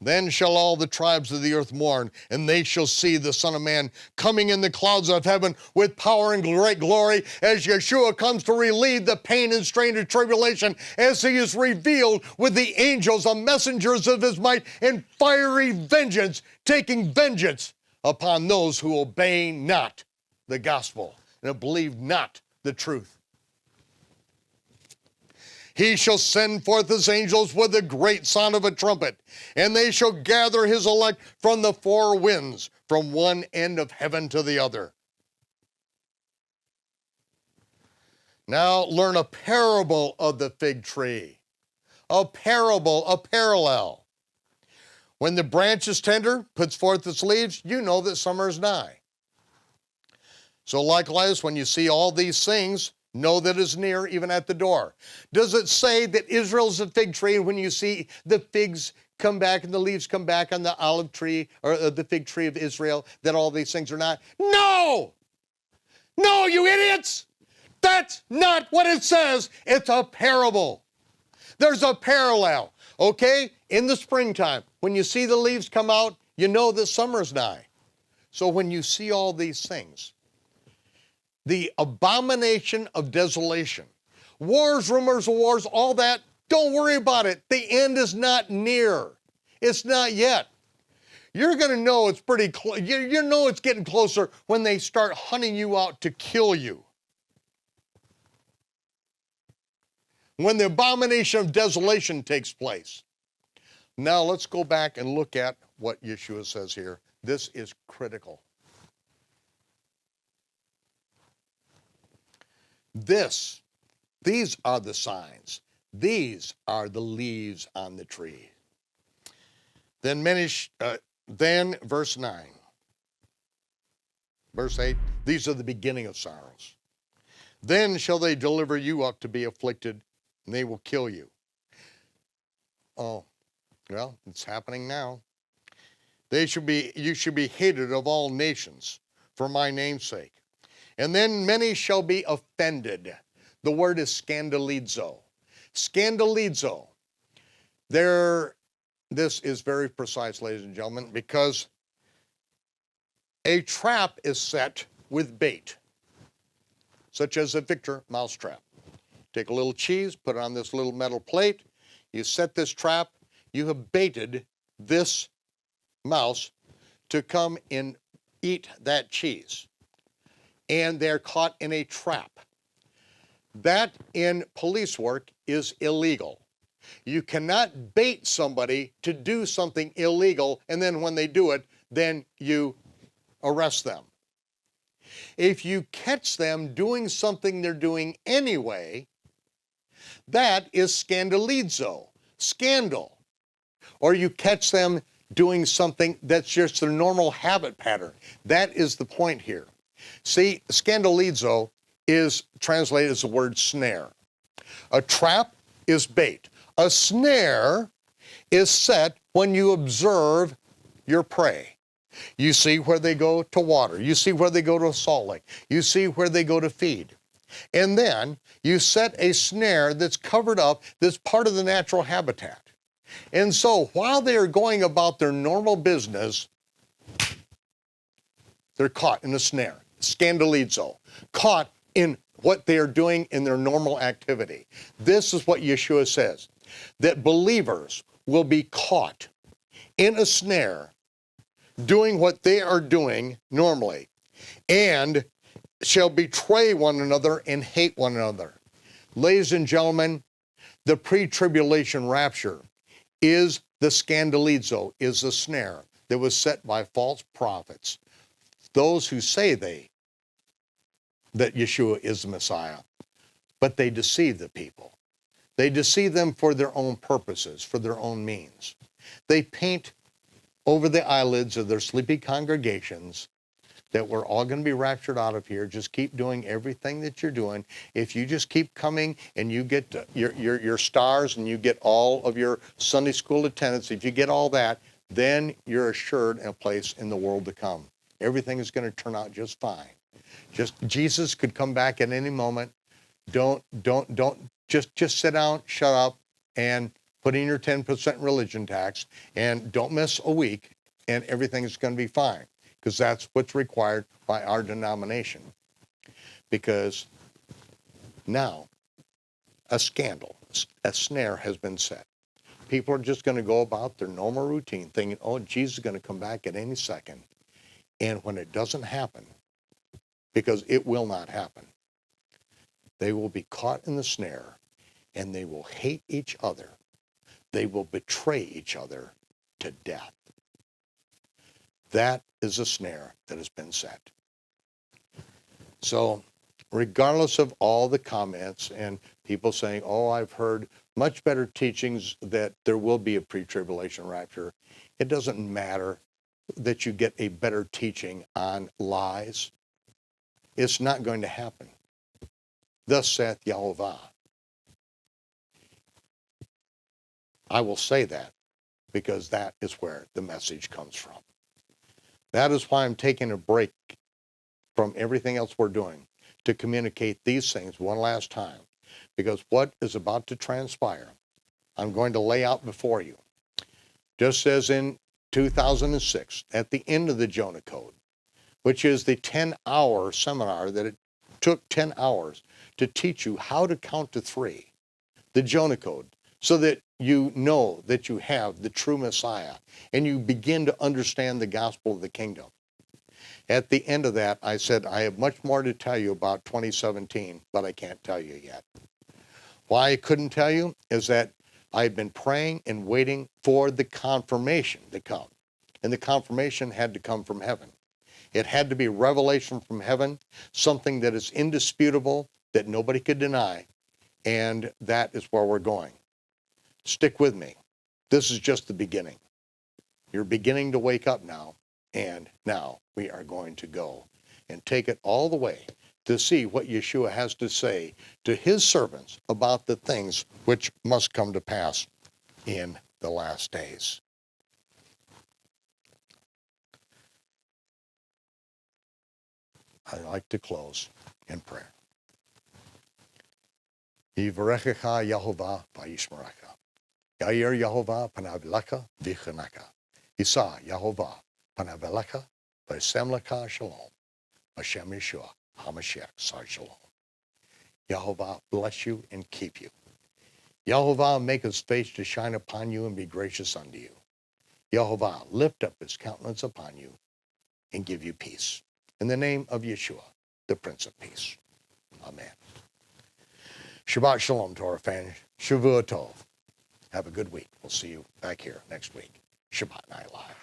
Then shall all the tribes of the earth mourn, and they shall see the Son of Man coming in the clouds of heaven with power and great glory, as Yeshua comes to relieve the pain and strain of tribulation, as he is revealed with the angels, the messengers of his might, in fiery vengeance, taking vengeance upon those who obey not the gospel and believe not the truth. He shall send forth his angels with a great sound of a trumpet, and they shall gather his elect from the four winds, from one end of heaven to the other. Now learn a parable of the fig tree. A parable, a parallel. When the branch is tender, puts forth its leaves, you know that summer is nigh. So likewise, when you see all these things, know that it's near, even at the door. Does it say that Israel's a fig tree, and when you see the figs come back and the leaves come back on the olive tree, or the fig tree of Israel, that all these things are not? No! No, you idiots! That's not what it says. It's a parable. There's a parallel, okay? In the springtime, when you see the leaves come out, you know that summer's nigh. So when you see all these things, the abomination of desolation, wars, rumors of wars, all that, don't worry about it. The end is not near. It's not yet. You're going to know it's pretty close. You know it's getting closer when they start hunting you out to kill you. When the abomination of desolation takes place. Now let's go back and look at what Yeshua says here. This is critical. These are the signs. These are the leaves on the tree. Then verse 9. Verse 8, these are the beginning of sorrows. Then shall they deliver you up to be afflicted, and they will kill you. Oh, well, it's happening now. You should be hated of all nations for my name's sake. And then many shall be offended. The word is scandalizo. Scandalizo. This is very precise, ladies and gentlemen, because a trap is set with bait, such as a Victor mousetrap. Take a little cheese, put it on this little metal plate. You set this trap. You have baited this mouse to come and eat that cheese. And they're caught in a trap. That in police work is illegal. You cannot bait somebody to do something illegal, and then when they do it, then you arrest them. If you catch them doing something they're doing anyway, that is scandalizo, scandal. Or you catch them doing something that's just their normal habit pattern. That is the point here. See, scandalizo is translated as the word snare. A trap is bait. A snare is set when you observe your prey. You see where they go to water. You see where they go to a salt lake. You see where they go to feed. And then you set a snare that's covered up, that's part of the natural habitat. And so while they are going about their normal business, they're caught in a snare. Scandalizo, caught in what they are doing in their normal activity. This is what Yeshua says, that believers will be caught in a snare doing what they are doing normally, and shall betray one another and hate one another. Ladies and gentlemen, the pre-tribulation rapture is the scandalizo, is the snare that was set by false prophets, those who say that Yeshua is the Messiah, but they deceive the people. They deceive them for their own purposes, for their own means. They paint over the eyelids of their sleepy congregations that we're all going to be raptured out of here. Just keep doing everything that you're doing. If you just keep coming and you get your stars and you get all of your Sunday school attendance, if you get all that, then you're assured a place in the world to come. Everything is going to turn out just fine. Just Jesus could come back at any moment. Don't just sit down, shut up, and put in your 10% religion tax, and don't miss a week, and everything's going to be fine, because that's what's required by our denomination. Because now a scandal, a snare has been set. People are just going to go about their normal routine thinking, oh, Jesus is going to come back at any second. And when it doesn't happen, because it will not happen, they will be caught in the snare, and they will hate each other. They will betray each other to death. That is a snare that has been set. So, regardless of all the comments and people saying, oh, I've heard much better teachings that there will be a pre-tribulation rapture, it doesn't matter that you get a better teaching on lies. It's not going to happen. Thus saith Yahovah. I will say that because that is where the message comes from. That is why I'm taking a break from everything else we're doing to communicate these things one last time. Because what is about to transpire, I'm going to lay out before you. Just as in 2006, at the end of the Jonah Code, which is the 10-hour seminar that it took 10 hours to teach you how to count to 3, the Jonah Code, so that you know that you have the true Messiah and you begin to understand the gospel of the kingdom. At the end of that, I said, I have much more to tell you about 2017, but I can't tell you yet. Why I couldn't tell you is that I've been praying and waiting for the confirmation to come. And the confirmation had to come from heaven. It had to be revelation from heaven, something that is indisputable, that nobody could deny. And that is where we're going. Stick with me. This is just the beginning. You're beginning to wake up now. And now we are going to go and take it all the way to see what Yeshua has to say to his servants about the things which must come to pass in the last days. I'd like to close in prayer. Yivarechecha Yehovah v'yishmerecha. Yair Yehovah panav lecha v'chaneka. Yisa Yehovah panav lecha v'sem lecha shalom. Hashem Yeshua HaMashiach Sar Shalom. Yehovah bless you and keep you. Yehovah make his face to shine upon you and be gracious unto you. Yehovah lift up his countenance upon you and give you peace. In the name of Yeshua, the Prince of Peace. Amen. Shabbat Shalom, Torah fans. Shavua Tov. Have a good week. We'll see you back here next week. Shabbat Night Live.